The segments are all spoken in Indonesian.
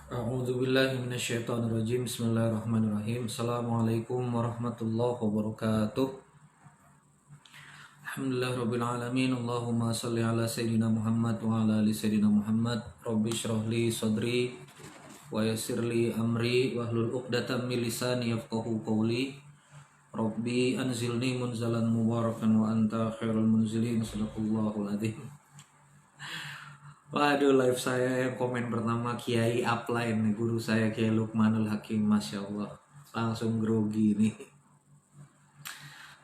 A'udzubillahiminasyaitonirrajim. Bismillahirrahmanirrahim. Assalamualaikum warahmatullahi wabarakatuh. Alhamdulillahirrabbilalamin. Allahumma salli ala Sayyidina Muhammad wa ala ali Sayyidina Muhammad. Rabbi syrahli sadri wa yassirli amri wahlul uqdatam min lisani yafqahu qawli. Rabbi anzilni munzalan mubarakan wa anta khairul munzilin. Sadaqallahul adzim. Waduh, live saya yang komen pertama Kiai Upline, guru saya Kiai Lukmanul Hakim, Masya Allah, langsung grogi nih.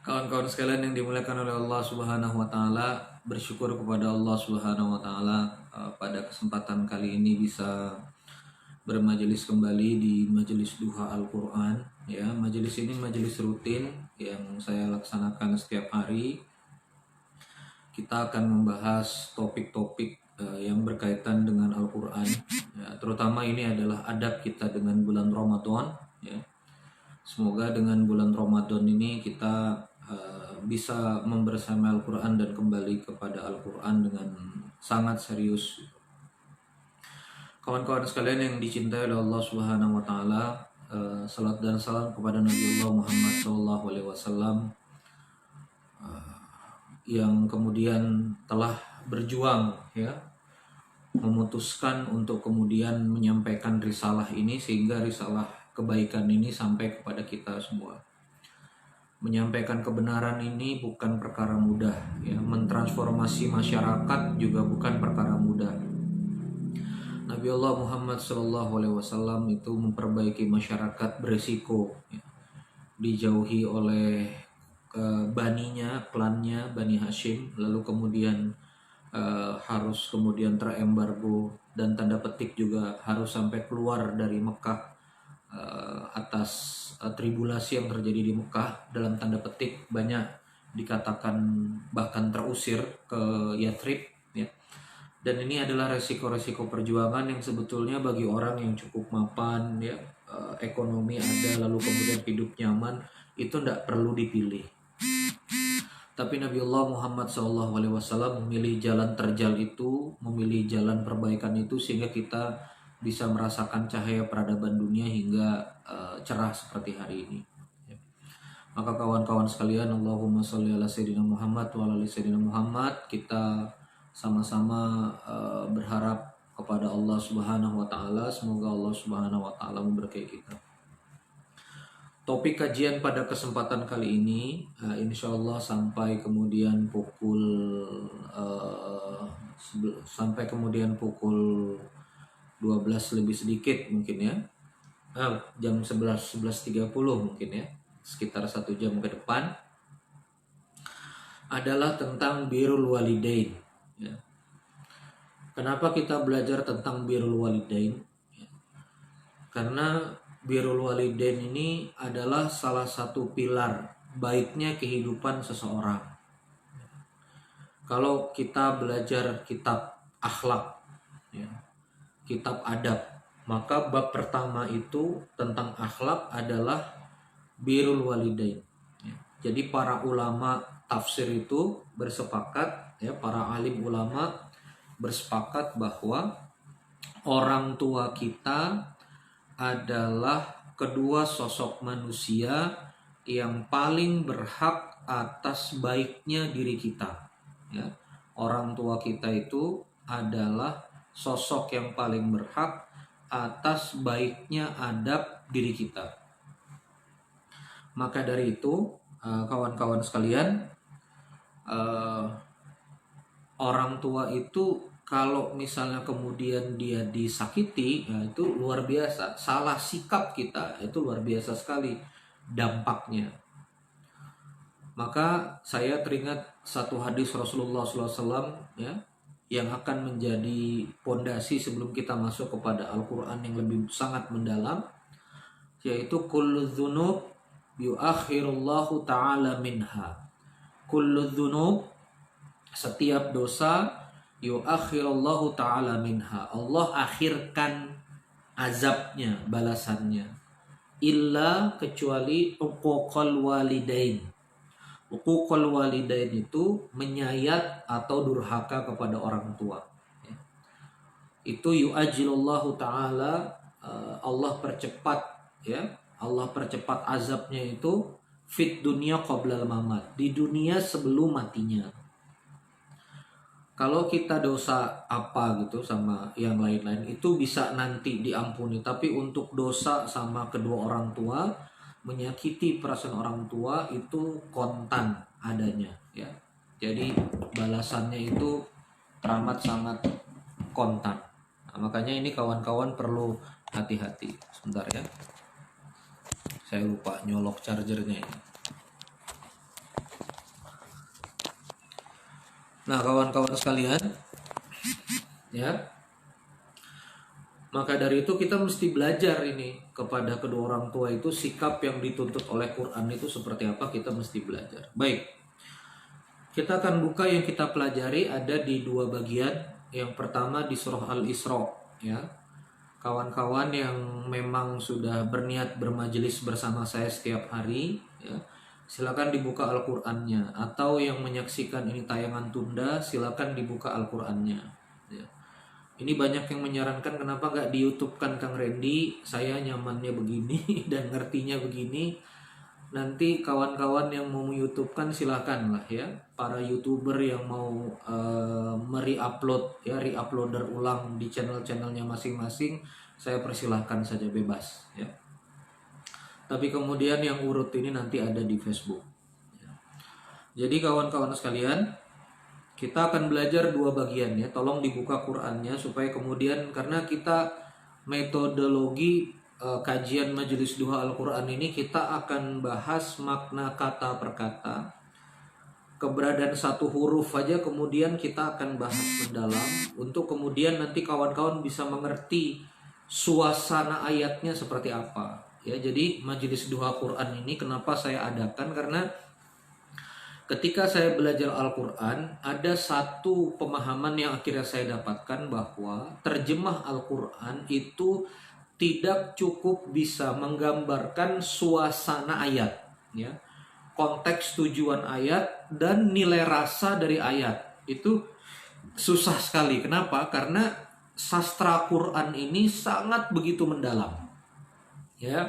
Kawan-kawan sekalian yang dimuliakan oleh Allah Subhanahu wa Ta'ala, bersyukur kepada Allah Subhanahu wa Ta'ala pada kesempatan kali ini bisa bermajelis kembali di majelis duha Al-Quran. Ya, majelis ini majelis rutin yang saya laksanakan setiap hari. Kita akan membahas topik-topik yang berkaitan dengan Al-Quran, ya, terutama ini adalah adab kita dengan bulan Ramadan, ya. Semoga dengan bulan Ramadan ini kita bisa membersamai Al-Quran dan kembali kepada Al-Quran dengan sangat serius. Kawan-kawan sekalian yang dicintai oleh Allah Subhanahu wa Ta'ala, salat dan salam kepada Nabiullah Muhammad SAW yang kemudian telah berjuang, ya, memutuskan untuk kemudian menyampaikan risalah ini sehingga risalah kebaikan ini sampai kepada kita semua. Menyampaikan kebenaran ini bukan perkara mudah, ya. Mentransformasi masyarakat juga bukan perkara mudah. Nabi Allah Muhammad SAW itu memperbaiki masyarakat beresiko, ya. Dijauhi oleh baninya, klannya, Bani Hashim, lalu kemudian harus kemudian terembargo dan tanda petik juga harus sampai keluar dari Mekah atas tribulasi yang terjadi di Mekah, dalam tanda petik banyak dikatakan bahkan terusir ke Yathrib, ya. Dan ini adalah resiko-resiko perjuangan yang sebetulnya bagi orang yang cukup mapan, ya, ekonomi ada, lalu kemudian hidup nyaman, itu tidak perlu dipilih. Tapi Nabiullah Muhammad SAW memilih jalan terjal itu, memilih jalan perbaikan itu sehingga kita bisa merasakan cahaya peradaban dunia hingga cerah seperti hari ini. Maka kawan-kawan sekalian, Allahumma sholli ala Sayyidina Muhammad wa ala ali Sayyidina Muhammad, kita sama-sama berharap kepada Allah Subhanahu wa Ta'ala, semoga Allah Subhanahu wa Ta'ala memberkahi kita. Topik kajian pada kesempatan kali ini insya Allah sampai kemudian pukul 12 lebih sedikit mungkin, ya, jam 11.30 mungkin, ya, sekitar 1 jam ke depan, adalah tentang birrul walidain, ya. Kenapa kita belajar tentang birrul walidain? Ya. Karena birrul walidain ini adalah salah satu pilar baiknya kehidupan seseorang. Kalau kita belajar kitab akhlak, ya, kitab adab, maka bab pertama itu tentang akhlak adalah birrul walidain, ya. Jadi para ulama tafsir itu bersepakat, ya, para alim ulama bersepakat bahwa orang tua kita adalah kedua sosok manusia yang paling berhak atas baiknya diri kita, ya. Orang tua kita itu adalah sosok yang paling berhak atas baiknya adab diri kita. Maka dari itu, kawan-kawan sekalian, orang tua itu kalau misalnya kemudian dia disakiti, ya, itu luar biasa. Salah sikap kita itu luar biasa sekali dampaknya. Maka saya teringat satu hadis Rasulullah SAW, ya, yang akan menjadi pondasi sebelum kita masuk kepada Al-Quran yang lebih sangat mendalam, yaitu kullu dzunub yuakhirullahu ta'ala minha. Kullu dzunub, setiap dosa, yuakhirullahu ta'ala minha, Allah akhirkan azabnya, balasannya, illa kecuali uquqal walidain, Uququl walidain itu menyayat atau durhaka kepada orang tua. Ya. Itu yu'ajilullahu ta'ala, Allah percepat, ya, Allah percepat azabnya itu fit dunia qoblal mamat, di dunia sebelum matinya. Kalau kita dosa apa gitu sama yang lain-lain itu bisa nanti diampuni, tapi untuk dosa sama kedua orang tua, menyakiti perasaan orang tua itu kontan adanya, ya. Jadi balasannya itu teramat sangat kontan. Nah, makanya ini kawan-kawan perlu hati-hati. Sebentar ya, saya lupa nyolok chargernya ini. Nah, kawan-kawan sekalian, ya, maka dari itu kita mesti belajar ini kepada kedua orang tua itu, sikap yang dituntut oleh Quran itu seperti apa, kita mesti belajar. Baik, kita akan buka yang kita pelajari ada di dua bagian. Yang pertama di surah Al-Isra, ya. Kawan-kawan yang memang sudah berniat bermajelis bersama saya setiap hari, ya, silakan dibuka Al-Qur'annya, atau yang menyaksikan ini tayangan tunda, silakan dibuka Al-Qur'annya, ya. Ini banyak yang menyarankan kenapa nggak di YouTube kan Kang Randy, saya nyamannya begini dan ngertinya begini. Nanti kawan-kawan yang mau YouTube kan silakan lah, ya. Para YouTuber yang mau mereupload, ya, reuploader ulang di channel-channelnya masing-masing, saya persilahkan saja, bebas, ya. Tapi kemudian yang urut ini nanti ada di Facebook, ya. Jadi kawan-kawan sekalian, kita akan belajar dua bagian, ya. Tolong dibuka Qur'annya supaya kemudian, karena kita metodologi kajian Majelis Duha Al-Quran ini, kita akan bahas makna kata per kata, keberadaan satu huruf aja, kemudian kita akan bahas mendalam untuk kemudian nanti kawan-kawan bisa mengerti suasana ayatnya seperti apa, ya. Jadi Majelis Duha Quran ini kenapa saya adakan, karena ketika saya belajar Al-Quran, ada satu pemahaman yang akhirnya saya dapatkan, bahwa terjemah Al-Quran itu tidak cukup bisa menggambarkan suasana ayat, ya. Konteks tujuan ayat dan nilai rasa dari ayat itu susah sekali. Kenapa? Karena sastra Quran ini sangat begitu mendalam, ya.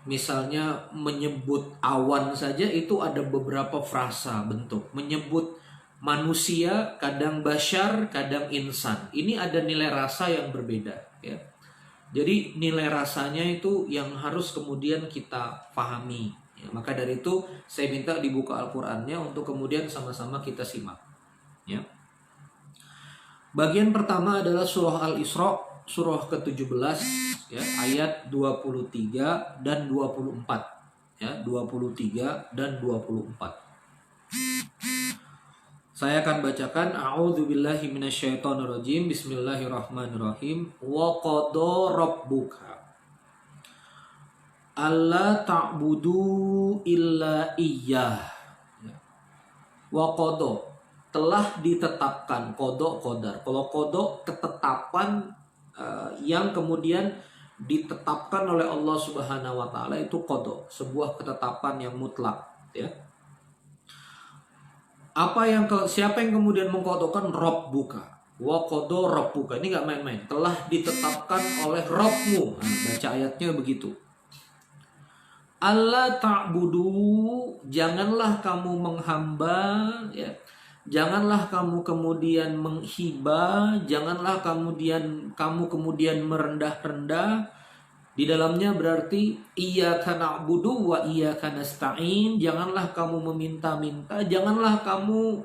Misalnya menyebut awan saja itu ada beberapa frasa bentuk. Menyebut manusia, kadang basyar, kadang insan. Ini ada nilai rasa yang berbeda, ya. Jadi nilai rasanya itu yang harus kemudian kita pahami, ya. Maka dari itu saya minta dibuka Al-Qur'annya untuk kemudian sama-sama kita simak, ya. Bagian pertama adalah surah Al-Isra, surah ke-17, ya, ayat 23 dan 24, ya, 23 dan 24. Saya akan bacakan. A'udzubillahi minasyaitonirrajim. Bismillahirrahmanirrahim. Wa qada rabbuka alla ta'budu illa iyyah. Wa qada, telah ditetapkan. Qada, qadar. Kalau qada, ketetapan yang kemudian ditetapkan oleh Allah Subhanahu wa taala, itu qada, sebuah ketetapan yang mutlak, ya. Siapa yang kemudian mengkodokan? Rabbuka. Wa qada rabbuka. Ini gak main-main. Telah ditetapkan oleh Rabbmu. Nah, baca ayatnya begitu. Allah ta'budu, janganlah kamu menghamba, ya. Janganlah kamu kemudian menghibah, janganlah kamu kemudian merendah-rendah. Di dalamnya berarti iyyaka na'budu wa iyyaka nasta'in. Janganlah kamu meminta-minta, janganlah kamu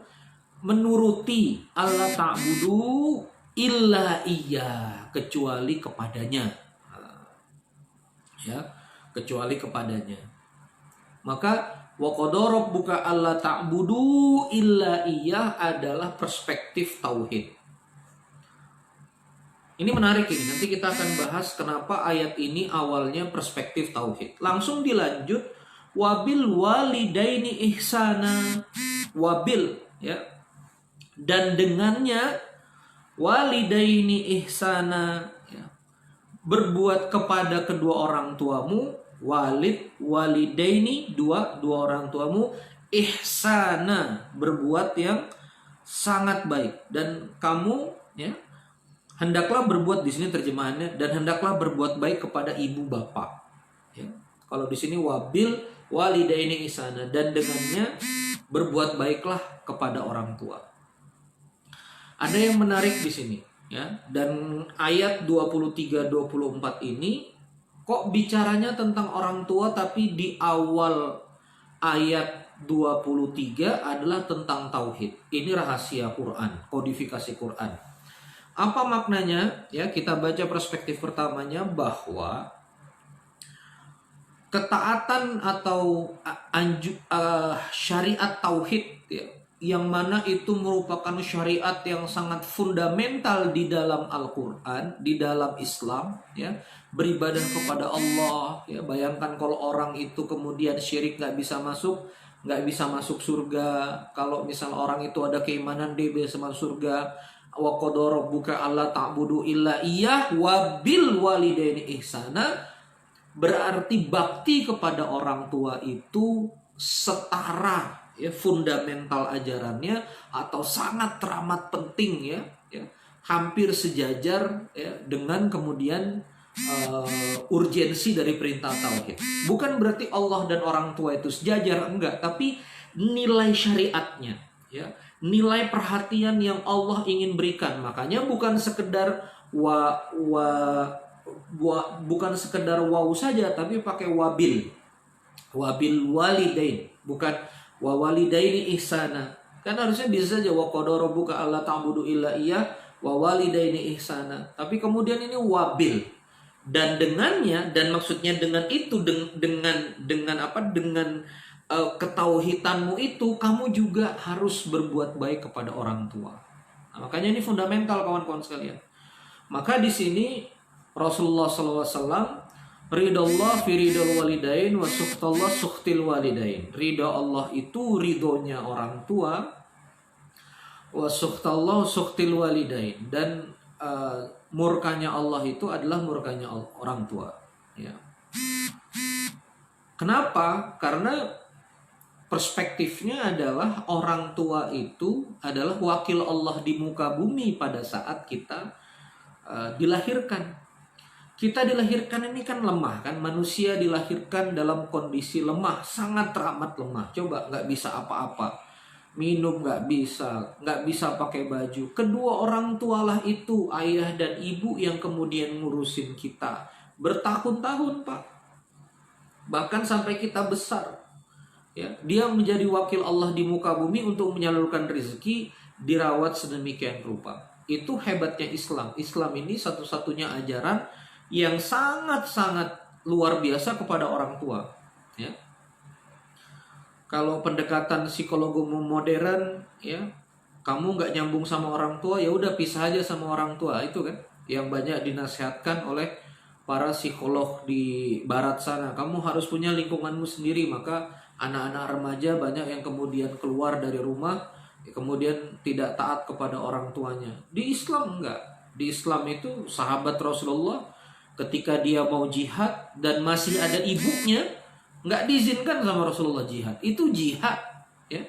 menuruti. Allah ta'budu illa iya, kecuali kepadanya, ya, kecuali kepadanya. Maka wa qada rabbuka alla ta'budu illa iya adalah perspektif tauhid. Ini menarik ini. Nanti kita akan bahas kenapa ayat ini awalnya perspektif tauhid. Langsung dilanjut wabil walidaini ihsana. Wabil, ya. Dan dengannya walidaini ihsana, ya. Berbuat kepada kedua orang tuamu walidaini, dua orang tuamu, ihsana, berbuat yang sangat baik. Dan kamu, ya, hendaklah berbuat, di sini terjemahannya, dan hendaklah berbuat baik kepada ibu bapak. Ya. Kalau di sini wabil walidaini ihsana, dan dengannya berbuat baiklah kepada orang tua. Ada yang menarik di sini, ya. Dan ayat 23-24 ini kok bicaranya tentang orang tua, tapi di awal ayat 23 adalah tentang tauhid. Ini rahasia Quran, kodifikasi Quran. Apa maknanya? Ya, kita baca perspektif pertamanya bahwa ketaatan atau syariat tauhid, ya, yang mana itu merupakan syariat yang sangat fundamental di dalam Al-Quran, di dalam Islam, ya, beribadah kepada Allah, ya. Bayangkan kalau orang itu kemudian syirik, nggak bisa masuk surga. Kalau misal orang itu ada keimanan, dia bisa masuk surga. Wa qadara rabbuka alla ta'budu illa iyyah wa bil walidaini ihsana, berarti bakti kepada orang tua itu setara, ya, fundamental ajarannya, atau sangat teramat penting, ya, hampir sejajar, ya, dengan kemudian urgensi dari perintah tauhid. Bukan berarti Allah dan orang tua itu sejajar, enggak, tapi nilai syariatnya, ya, nilai perhatian yang Allah ingin berikan. Makanya bukan sekedar bukan sekedar wow saja, tapi pakai wabil walidain, bukan wa walidaini ihsana. Kan harusnya bisa saja wa qadara rabbuka alla ta'budu illa iyyah wa walidaini ihsana, tapi kemudian ini wabil, dan dengannya, dan maksudnya dengan itu, dengan apa, dengan ketauhidanmu itu, kamu juga harus berbuat baik kepada orang tua. Nah, makanya ini fundamental, kawan-kawan sekalian. Maka di sini Rasulullah SAW, ridha Allah fi ridhal walidain wa sukhtallah sukhtil walidain. Ridha Allah itu ridhonya orang tua, wa sukhtallah sukhtil walidain, dan murkanya Allah itu adalah murkanya orang tua, ya. Kenapa? Karena perspektifnya adalah orang tua itu adalah wakil Allah di muka bumi pada saat kita dilahirkan. Kita dilahirkan ini kan lemah, kan, manusia dilahirkan dalam kondisi lemah, sangat teramat lemah. Coba, nggak bisa apa-apa, minum nggak bisa pakai baju. Kedua orang tualah itu, ayah dan ibu, yang kemudian ngurusin kita bertahun-tahun, Pak, bahkan sampai kita besar, ya. Dia menjadi wakil Allah di muka bumi untuk menyalurkan rezeki, dirawat sedemikian rupa. Itu hebatnya Islam. Islam ini satu-satunya ajaran yang sangat-sangat luar biasa kepada orang tua, ya. Kalau pendekatan psikologi modern, ya, kamu nggak nyambung sama orang tua, ya udah pisah aja sama orang tua. Itu kan yang banyak dinasihatkan oleh para psikolog di barat sana. Kamu harus punya lingkunganmu sendiri. Maka anak-anak remaja banyak yang kemudian keluar dari rumah, kemudian tidak taat kepada orang tuanya. Di Islam enggak. Di Islam itu sahabat Rasulullah ketika dia mau jihad dan masih ada ibunya, nggak diizinkan sama Rasulullah jihad. Itu jihad, ya.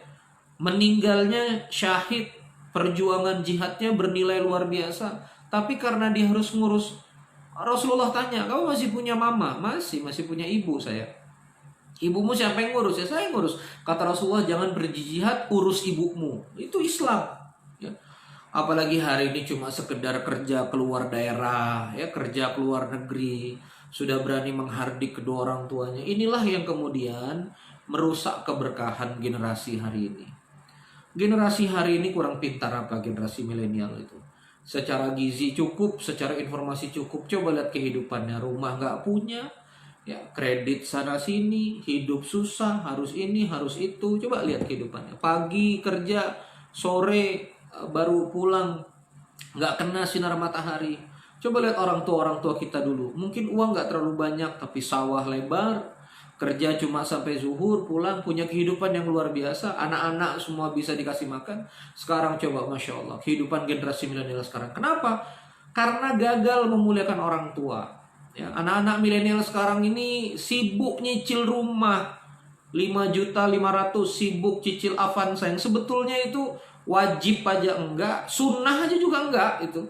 Meninggalnya syahid, perjuangan jihadnya bernilai luar biasa. Tapi karena dia harus ngurus, Rasulullah tanya, kamu masih punya mama? Masih punya ibu saya. Ibumu siapa yang ngurus? Ya saya yang ngurus. Kata Rasulullah, jangan pergi jihad, urus ibumu. Itu Islam, ya. Apalagi hari ini cuma sekedar kerja keluar daerah, ya, kerja keluar negeri, sudah berani menghardik kedua orang tuanya. Inilah yang kemudian merusak keberkahan generasi hari ini. Generasi hari ini kurang pintar, apa generasi milenial itu. Secara gizi cukup, secara informasi cukup. Coba lihat kehidupannya, rumah nggak punya, ya, kredit sana sini, hidup susah, harus ini, harus itu. Coba lihat kehidupannya. Pagi kerja, sore baru pulang, nggak kena sinar matahari. Coba lihat orang tua kita dulu. Mungkin uang nggak terlalu banyak, tapi sawah lebar, kerja cuma sampai zuhur, pulang, punya kehidupan yang luar biasa. Anak-anak semua bisa dikasih makan. Sekarang coba, Masya Allah, kehidupan generasi milenial sekarang. Kenapa? Karena gagal memuliakan orang tua. Ya, anak-anak milenial sekarang ini sibuk nyicil rumah 5.500.000, sibuk cicil Avanza yang sebetulnya itu wajib aja enggak, sunnah aja juga enggak itu.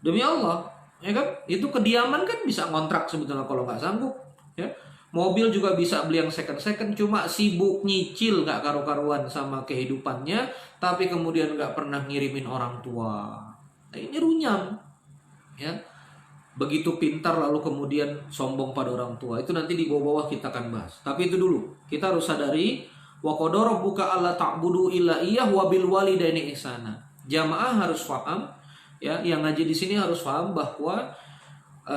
Demi Allah, ya kan? Itu kediaman kan bisa ngontrak sebetulnya kalau nggak sanggup, ya. Mobil juga bisa beli yang second-second, cuma sibuk nyicil nggak karu-karuan sama kehidupannya, tapi kemudian nggak pernah ngirimin orang tua. Nah, ini runyam, ya. Begitu pintar lalu kemudian sombong pada orang tua. Itu nanti di bawah-bawah kita akan bahas. Tapi itu dulu, kita harus sadari wa qadara rabbuka alla ta'budu illa iyyah wa bil walidaini ihsana. Jamaah harus paham, ya, yang ngaji di sini harus paham bahwa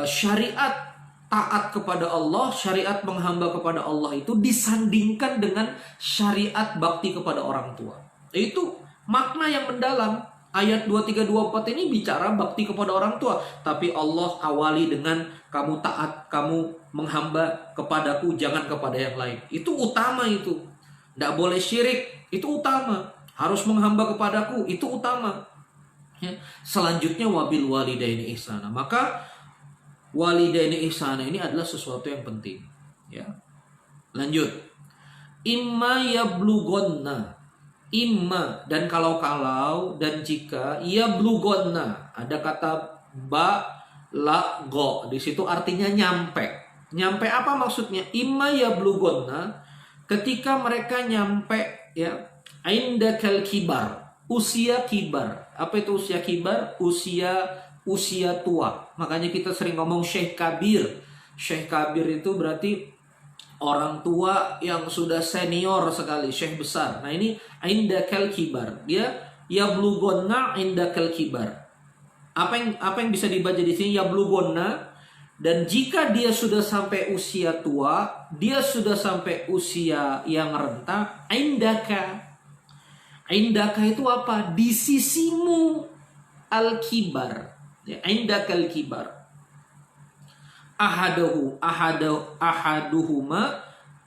syariat taat kepada Allah, syariat menghamba kepada Allah itu disandingkan dengan syariat bakti kepada orang tua. Itu makna yang mendalam. Ayat 2324 ini bicara bakti kepada orang tua, tapi Allah awali dengan kamu taat, kamu menghamba kepadaku, jangan kepada yang lain. Itu utama itu. Tidak boleh syirik, itu utama. Harus menghamba kepadaku, itu utama. Ya. Selanjutnya wabil walidaini ihsana. Maka walidaini ihsana ini adalah sesuatu yang penting. Ya. Lanjut. Imma yablugonna. Imma dan kalau dan jika ia blugonna, ada kata ba la go di situ artinya nyampe. Nyampe apa maksudnya? Imma ya blugonna, ketika mereka nyampe, ya, indakal kibar, usia kibar. Apa itu usia kibar? Usia tua. Makanya kita sering ngomong Syekh Kabir. Syekh Kabir itu berarti orang tua yang sudah senior sekali, syekh besar. Nah, ini indakal kibar. Dia yablugonna indakal kibar. Apa yang bisa dibaca di sini? Yablugonna, dan jika dia sudah sampai usia tua, dia sudah sampai usia yang renta, indaka. Indaka itu apa? Di sisimu al-kibar. Ya, indakal kibar. Ahaduhuma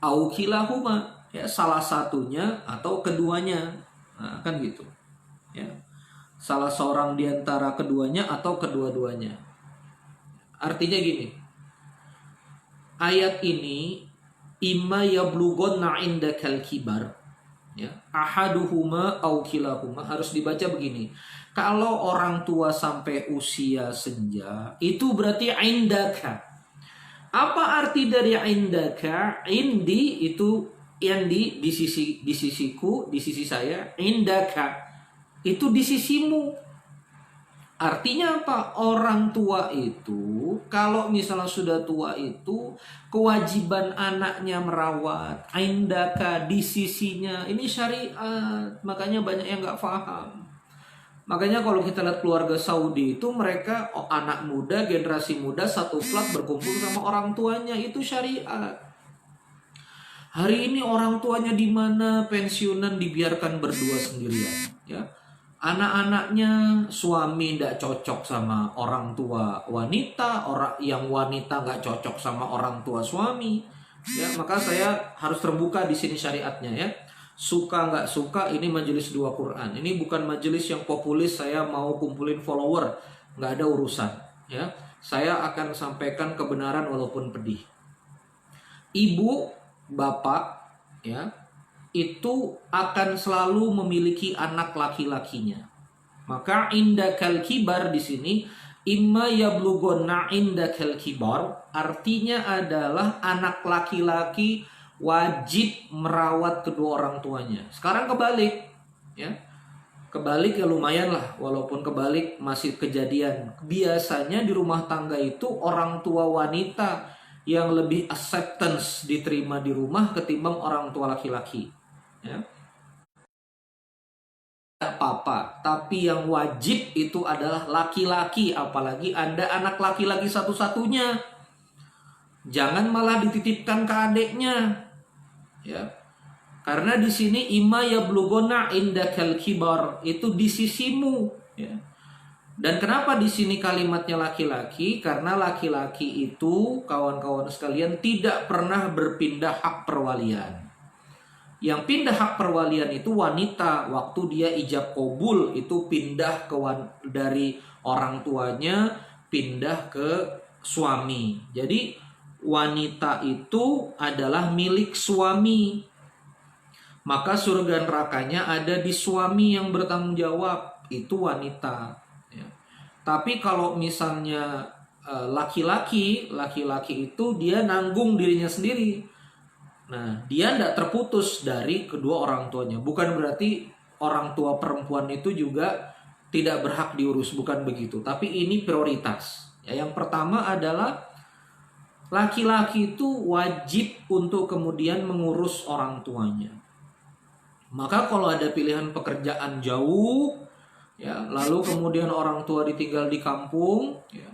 au kilahuma, ya, salah satunya atau keduanya. Nah, kan gitu, ya, salah seorang di antara keduanya atau kedua-duanya. Artinya gini, ayat ini imma yablugonna indakal kibar, ya, ahaduhuma au kilahuma, harus dibaca begini. Kalau orang tua sampai usia senja, itu berarti indaka. Apa arti dari indaka? Indi itu yang di sisiku, di sisi saya. Indaka itu di sisimu. Artinya apa? Orang tua itu kalau misalnya sudah tua itu kewajiban anaknya merawat. Indaka di sisinya. Ini syariat. Makanya banyak yang nggak paham. Makanya kalau kita lihat keluarga Saudi itu mereka anak muda, generasi muda satu flat berkumpul sama orang tuanya, itu syariat. Hari ini orang tuanya di mana, pensiunan dibiarkan berdua sendirian, ya. Anak-anaknya suami tidak cocok sama orang tua wanita, orang yang wanita nggak cocok sama orang tua suami, ya. Maka saya harus terbuka di sini syariatnya, ya. Suka nggak suka, ini majelis dua Quran. Ini bukan majelis yang populis saya mau kumpulin follower, nggak ada urusan, ya. Saya akan sampaikan kebenaran walaupun pedih. Ibu, bapak, ya, itu akan selalu memiliki anak laki-lakinya. Maka indakal kibar di sini imma yablugonna indakal kibar, artinya adalah anak laki-laki wajib merawat kedua orang tuanya. Sekarang kebalik, ya. Kebalik ya lumayan lah, walaupun kebalik masih kejadian. Biasanya di rumah tangga itu orang tua wanita yang lebih acceptance diterima di rumah ketimbang orang tua laki-laki, ya. Tidak apa-apa, tapi yang wajib itu adalah laki-laki, apalagi Anda anak laki-laki satu-satunya. Jangan malah dititipkan ke adiknya, ya. Karena di sini imma yablugonna indakal kibar, itu di sisimu, ya. Dan kenapa di sini kalimatnya laki-laki? Karena laki-laki itu, kawan-kawan sekalian, tidak pernah berpindah hak perwalian. Yang pindah hak perwalian itu wanita, waktu dia ijab qabul itu pindah dari orang tuanya pindah ke suami. Jadi wanita itu adalah milik suami. Maka surga nerakanya ada di suami yang bertanggung jawab, itu wanita. Ya. Tapi kalau misalnya laki-laki itu dia nanggung dirinya sendiri. Nah, dia tidak terputus dari kedua orang tuanya. Bukan berarti orang tua perempuan itu juga tidak berhak diurus, bukan begitu. Tapi ini prioritas. Ya, yang pertama adalah laki-laki itu wajib untuk kemudian mengurus orang tuanya. Maka kalau ada pilihan pekerjaan jauh, ya, lalu kemudian orang tua ditinggal di kampung, ya,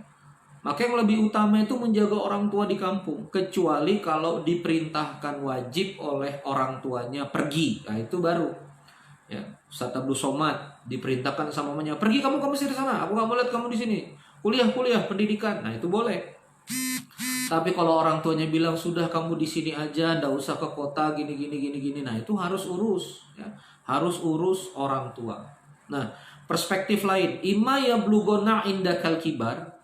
maka yang lebih utama itu menjaga orang tua di kampung. Kecuali kalau diperintahkan wajib oleh orang tuanya pergi, nah itu baru. Ya, Ustaz Abdul Somad diperintahkan sama mamanya, pergi kamu ke Mesir sana, aku gak mau lihat kamu di sini. Kuliah, pendidikan, nah itu boleh. Tapi kalau orang tuanya bilang sudah kamu di sini aja, ndak usah ke kota gini, nah itu harus urus, ya. Harus urus orang tua. Nah, perspektif lain, imma yablugona indakal kibar,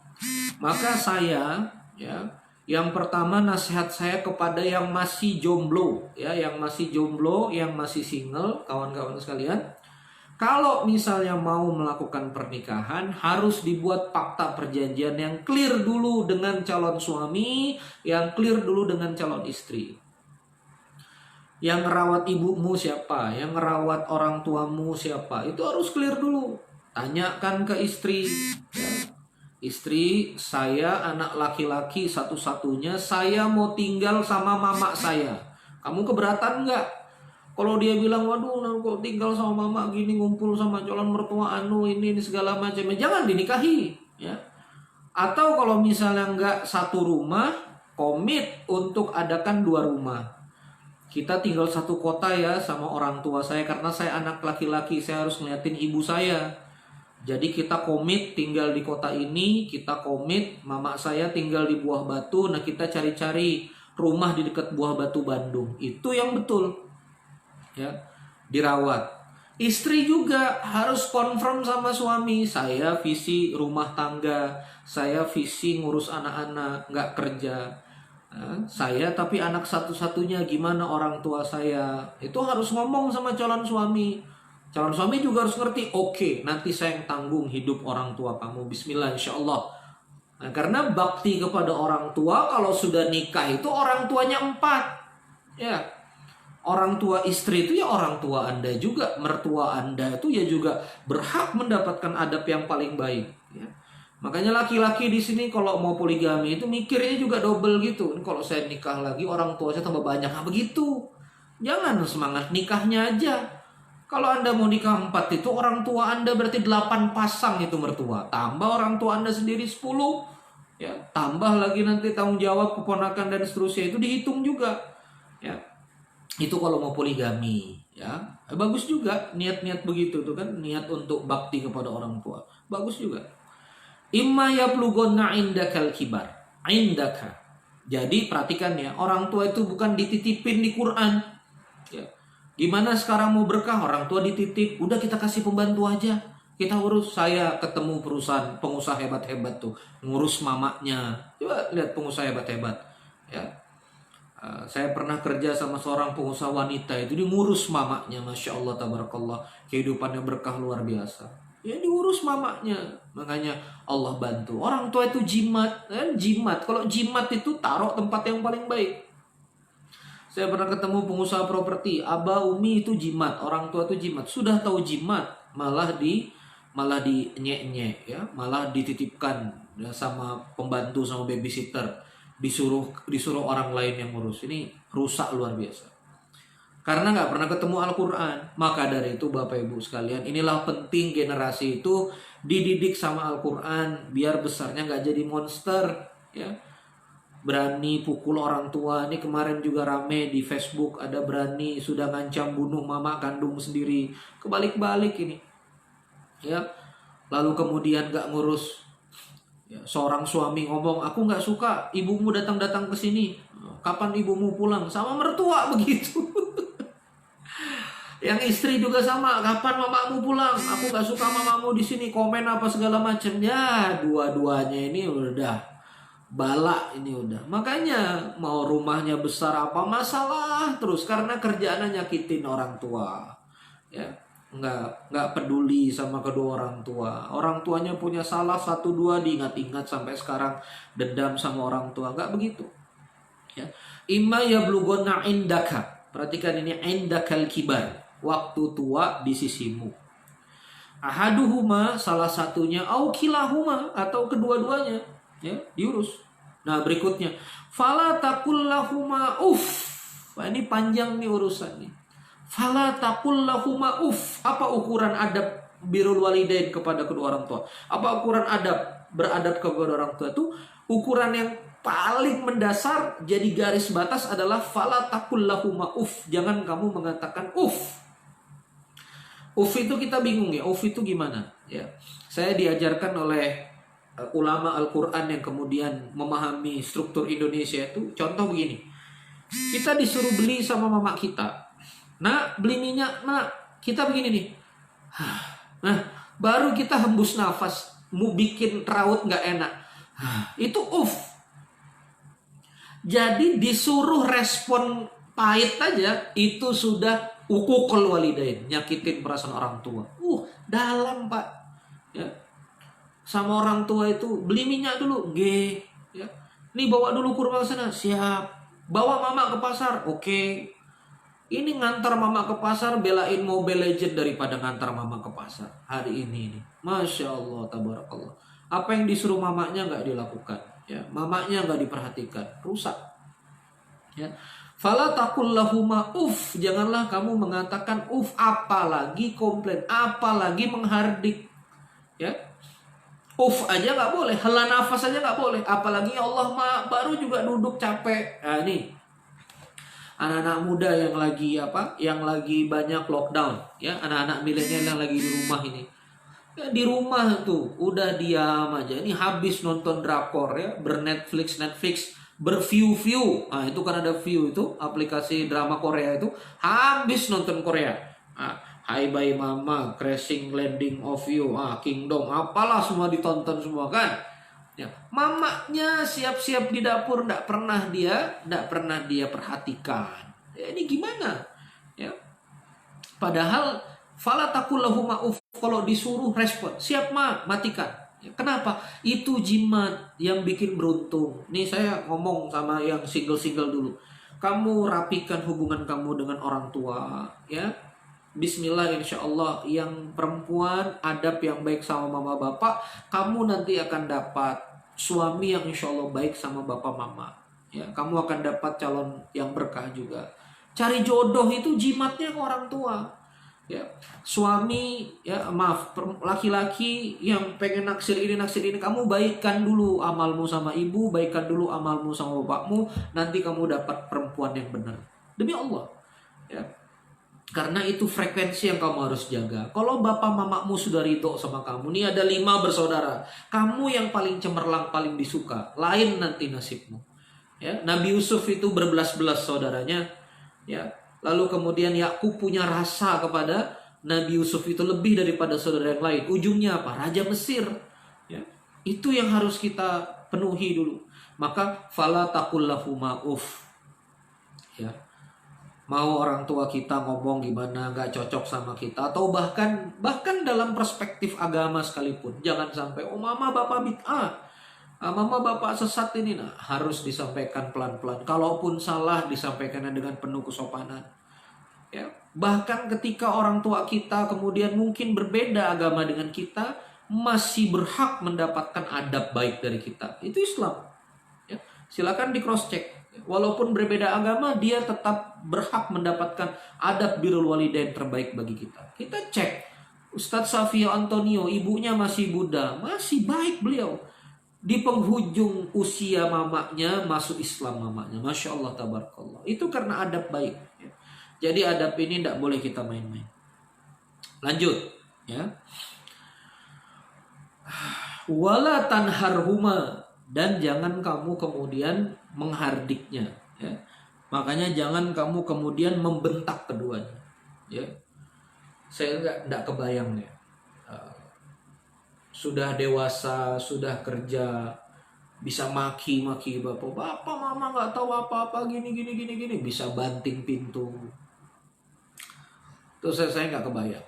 maka saya, ya, yang pertama nasihat saya kepada yang masih jomblo, ya, yang masih single, kawan-kawan sekalian. Kalau misalnya mau melakukan pernikahan, harus dibuat fakta perjanjian yang clear dulu dengan calon suami, yang clear dulu dengan calon istri. Yang ngerawat ibumu siapa, yang ngerawat orang tuamu siapa, itu harus clear dulu. Tanyakan ke istri, ya. Istri, saya anak laki-laki satu-satunya, saya mau tinggal sama mama saya. Kamu keberatan nggak? Kalau dia bilang, waduh, kok tinggal sama mama gini, ngumpul sama calon mertua ini segala macam, jangan dinikahi, ya. Atau kalau misalnya nggak satu rumah, komit untuk adakan 2 rumah. Kita tinggal satu kota ya sama orang tua saya, karena saya anak laki-laki, saya harus ngeliatin ibu saya. Jadi kita komit tinggal di kota ini, kita komit mama saya tinggal di Buah Batu, nah kita cari-cari rumah di dekat Buah Batu Bandung. Itu yang betul. Ya, dirawat. Istri juga harus confirm sama suami, saya visi rumah tangga, saya visi ngurus anak-anak, nggak kerja. Saya tapi anak satu-satunya, gimana orang tua saya. Itu harus ngomong sama calon suami. Calon suami juga harus ngerti, oke, nanti saya yang tanggung hidup orang tua kamu, bismillah insyaallah. Nah, karena bakti kepada orang tua kalau sudah nikah itu orang tuanya 4. Ya. Orang tua istri itu ya orang tua Anda juga, mertua Anda itu ya juga berhak mendapatkan adab yang paling baik. Ya. Makanya laki-laki di sini kalau mau poligami itu mikirnya juga double gitu. Kalau saya nikah lagi orang tua saya tambah banyak, nah begitu. Jangan semangat nikahnya aja. Kalau Anda mau nikah 4 itu orang tua Anda berarti 8 pasang itu mertua. Tambah orang tua Anda sendiri 10. Ya, tambah lagi nanti tanggung jawab keponakan dan seterusnya, itu dihitung juga. Ya. Itu kalau mau poligami, ya. Bagus juga niat-niat begitu tuh kan, niat untuk bakti kepada orang tua. Bagus juga. Imma yablugonna indakal kibar. Indaka. Jadi perhatikan ya, orang tua itu bukan dititipin di Quran. Ya. Gimana sekarang mau berkah, orang tua dititip, udah kita kasih pembantu aja. Kita urus. Saya ketemu pengusaha hebat-hebat tuh, ngurus mamanya. Coba lihat pengusaha hebat-hebat. Ya. Saya pernah kerja sama seorang pengusaha wanita, itu dia ngurus mamanya, masya Allah tabarakallah, kehidupannya berkah luar biasa. Ya diurus mamanya, makanya Allah bantu. Orang tua itu jimat, kan? Jimat. Kalau jimat itu taruh tempat yang paling baik. Saya pernah ketemu pengusaha properti, Aba Umi itu jimat, orang tua itu jimat. Sudah tahu jimat, malah di nyek-nyek, ya, malah dititipkan ya, sama pembantu sama babysitter. Disuruh orang lain yang ngurus. Ini rusak luar biasa. Karena nggak pernah ketemu Al-Quran. Maka dari itu Bapak Ibu sekalian, inilah penting generasi itu dididik sama Al-Quran, biar besarnya nggak jadi monster, ya. Berani pukul orang tua. Ini kemarin juga rame di Facebook, ada berani sudah ngancam bunuh mama kandung sendiri. Kebalik-balik ini, ya. Lalu kemudian nggak ngurus. Ya, seorang suami ngomong, aku nggak suka ibumu datang-datang ke sini. Kapan ibumu pulang? Sama mertua begitu. Yang istri juga sama, kapan mamamu pulang? Aku nggak suka mamamu di sini, komen apa segala macam. Ya, dua-duanya ini udah bala ini udah. Makanya mau rumahnya besar apa masalah terus karena kerjaannya nyakitin orang tua. Ya, nggak peduli sama kedua orang tua. Orang tuanya punya salah satu dua diingat-ingat sampai sekarang, dendam sama orang tua. Nggak begitu. Ya. Imma yablughunna indaka. Perhatikan ini, indakal kibar. Waktu tua di sisimu. Ahaduhuma, salah satunya, au kilahuma, atau kedua-duanya. Ya, diurus. Nah, berikutnya, fala taqul lahuma uff. Nah, ini panjang nih urusan nih. Fala taqul lahuma uff. Apa ukuran adab birrul walidain kepada kedua orang tua? Apa ukuran adab beradab kepada orang tua itu? Ukuran yang paling mendasar jadi garis batas adalah fala taqul lahuma uff. Jangan kamu mengatakan uff. Uff itu kita bingung ya. Uff itu gimana? Ya, saya diajarkan oleh ulama Al-Quran yang kemudian memahami struktur Indonesia itu. Contoh begini, kita disuruh beli sama mama kita. Nah, beli minyak, nah kita begini nih. Nah, baru kita hembus nafas, mau bikin raut nggak enak. Itu uff. Jadi disuruh respon pahit aja, itu sudah uququl walidain, nyakitin perasaan orang tua. Dalam Pak. Ya. Sama orang tua itu beli minyak dulu, ya. Nih bawa dulu ke rumah sana, siap. Bawa mama ke pasar, oke. Ini ngantar mama ke pasar, belain Mobile Legend daripada ngantar mama ke pasar hari ini. Masya Allah, tabarakallah. Apa yang disuruh mamanya nggak dilakukan, ya. Mamanya nggak diperhatikan, rusak. Ya. Fala taqul lahuma uff. Janganlah kamu mengatakan uff, apalagi komplain, apalagi menghardik. Ya. Uff aja nggak boleh, hela nafas aja nggak boleh, apalagi ya Allah baru juga duduk capek. Nah, ini anak-anak muda yang lagi banyak lockdown, ya, anak-anak milenial yang lagi di rumah ini. Ya, di rumah tuh udah diam aja. Ini habis nonton drakor, ya, Netflix, berview. Nah, itu kan ada view itu, aplikasi drama Korea itu, habis nonton Korea. Nah, Hi Bye Mama, Crashing Landing of You, Kingdom, apalah semua ditonton semua kan. Ya, mamanya siap-siap di dapur, nggak pernah dia perhatikan. Ya, ini gimana? Ya. Padahal fala taqul lahuma uff, kalau disuruh respon, siap matikan. Ya, kenapa? Itu jimat yang bikin beruntung. Nih saya ngomong sama yang single dulu. Kamu rapikan hubungan kamu dengan orang tua, ya. Bismillah, insya Allah yang perempuan adab yang baik sama mama bapak, kamu nanti akan dapat suami yang insya Allah baik sama bapak mama. Ya, kamu akan dapat calon yang berkah juga. Cari jodoh itu jimatnya ke orang tua. Ya, suami, ya maaf, laki-laki yang pengen naksir ini, kamu baikkan dulu amalmu sama ibu, baikkan dulu amalmu sama bapakmu, nanti kamu dapat perempuan yang benar. Demi Allah. Ya. Karena itu frekuensi yang kamu harus jaga. Kalau bapak mamamu sudah ridho sama kamu, nih ada 5 bersaudara, kamu yang paling cemerlang, paling disuka, lain nanti nasibmu. Ya, Nabi Yusuf itu berbelas-belas saudaranya, ya. Lalu kemudian Yakub punya rasa kepada Nabi Yusuf itu lebih daripada saudara yang lain. Ujungnya apa? Raja Mesir. Ya. Itu yang harus kita penuhi dulu. Maka fala taqul lahuma uff. Ya. Mau orang tua kita ngomong gimana gak cocok sama kita, atau bahkan dalam perspektif agama sekalipun, jangan sampai mama bapak bid'ah, mama bapak sesat ini, harus disampaikan pelan-pelan. Kalaupun salah disampaikannya dengan penuh kesopanan. Ya, bahkan ketika orang tua kita kemudian mungkin berbeda agama dengan kita, masih berhak mendapatkan adab baik dari kita. Itu Islam. Ya, silakan di cross check. Walaupun berbeda agama, dia tetap berhak mendapatkan adab birrul walidain terbaik bagi kita. Kita cek, Ustadz Safio Antonio, ibunya masih Buddha, masih baik beliau. Di penghujung usia mamanya, masuk Islam mamanya. Masya Allah, tabarakallah. Itu karena adab baik. Ya. Jadi adab ini tidak boleh kita main-main. Lanjut. Ya. Wala tanharhuma. Dan jangan kamu kemudian menghardiknya, ya. Makanya jangan kamu kemudian membentak keduanya, ya. Saya nggak kebayang ya. Sudah dewasa, sudah kerja, bisa maki-maki bapak mama nggak tahu apa-apa gini gini gini gini, bisa banting pintu. Terus saya nggak kebayang.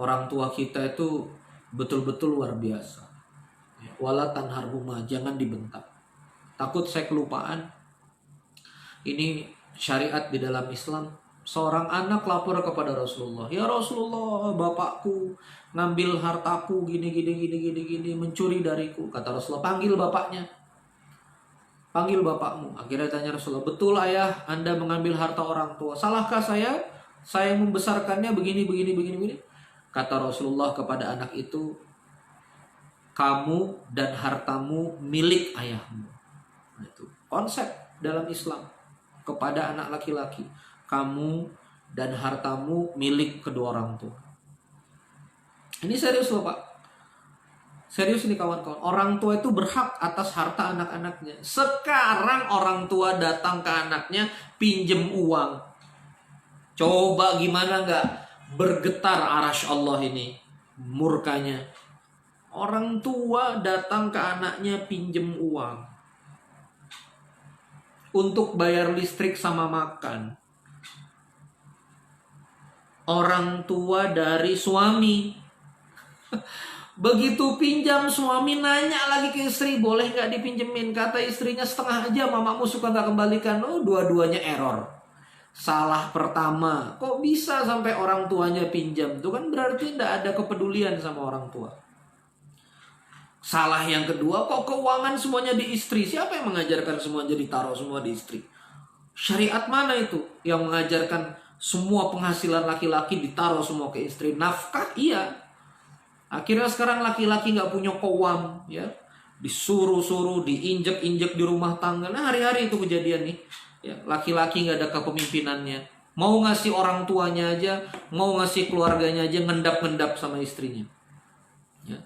Orang tua kita itu betul-betul luar biasa. Wala tanharhuma, jangan dibentak. Takut saya kelupaan. Ini syariat di dalam Islam. Seorang anak lapor kepada Rasulullah, ya Rasulullah, bapakku ngambil hartaku gini gini gini gini gini, mencuri dariku. Kata Rasulullah, panggil bapaknya, panggil bapakmu. Akhirnya tanya Rasulullah, betul ayah, Anda mengambil harta orang tua, salahkah saya? Saya membesarkannya begini begini begini begini. Kata Rasulullah kepada anak itu, kamu dan hartamu milik ayahmu. Nah, itu konsep dalam Islam kepada anak laki-laki. Kamu dan hartamu milik kedua orang tua. Ini serius loh Pak. Serius ini kawan-kawan. Orang tua itu berhak atas harta anak-anaknya. Sekarang orang tua datang ke anaknya pinjem uang. Coba gimana nggak bergetar arasy Allah ini, murkanya. Orang tua datang ke anaknya pinjem uang untuk bayar listrik sama makan. Orang tua dari suami. Begitu pinjam, suami nanya lagi ke istri, boleh nggak dipinjemin? Kata istrinya, setengah aja, mamamu suka nggak kembalikan. Oh, dua-duanya error. Salah pertama, kok bisa sampai orang tuanya pinjam? Itu kan berarti tidak ada kepedulian sama orang tua. Salah yang kedua, kok keuangan semuanya di istri? Siapa yang mengajarkan semuanya ditaruh semua di istri? Syariat mana itu yang mengajarkan semua penghasilan laki-laki ditaruh semua ke istri? Nafkah iya. Akhirnya sekarang laki-laki nggak punya kewam, ya, disuruh-suruh, diinjek-injek di rumah tangga. Nah, hari-hari itu kejadian nih. Ya, laki-laki nggak ada kepemimpinannya. Mau ngasih orang tuanya aja, mau ngasih keluarganya aja, ngendap-ngendap sama istrinya. Ya.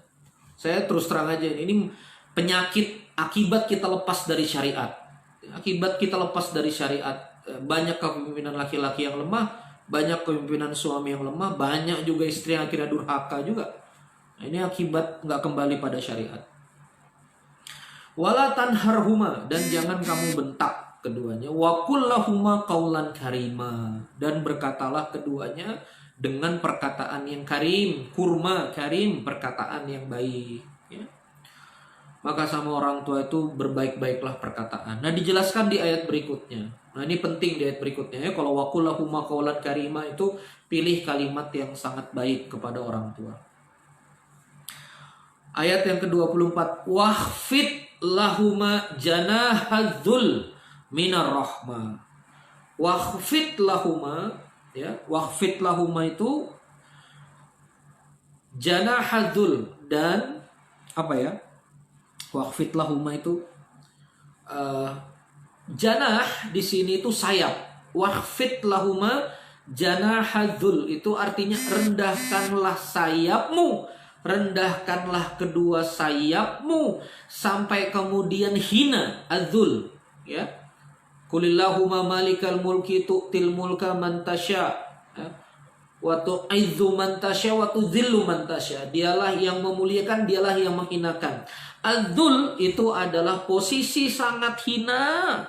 Saya terus terang aja, ini penyakit akibat kita lepas dari syariat. Akibat kita lepas dari syariat. Banyak kepemimpinan laki-laki yang lemah, banyak kepemimpinan suami yang lemah, banyak juga istri yang akhirnya durhaka juga. Nah, ini akibat nggak kembali pada syariat. Wala tanharhuma, dan jangan kamu bentak keduanya. Wa qul lahuma qaulan karima, dan berkatalah keduanya dengan perkataan yang karim. Kurma, karim, perkataan yang baik, ya. Maka sama orang tua itu berbaik-baiklah perkataan. Nah, dijelaskan di ayat berikutnya. Nah, ini penting di ayat berikutnya ya. Kalau wa qul lahuma qaulan karima itu pilih kalimat yang sangat baik kepada orang tua. Ayat yang ke-24, wahfid lahuma janahadzul minar rahmah. Wahfid lahuma, ya, wahfid lahuma itu janahadzul, dan apa ya? Wahfid lahuma itu janah di sini itu sayap. Wahfid lahuma janahadzul itu artinya rendahkanlah sayapmu. Rendahkanlah kedua sayapmu sampai kemudian hina, adzul, ya. Qulillahumma malikal mulki tu'til mulka man tasya, ya. Wa tu'izzu man tasya wa tudzillu man tasya. Dialah yang memuliakan, dialah yang menghinakan. Adzul itu adalah posisi sangat hina.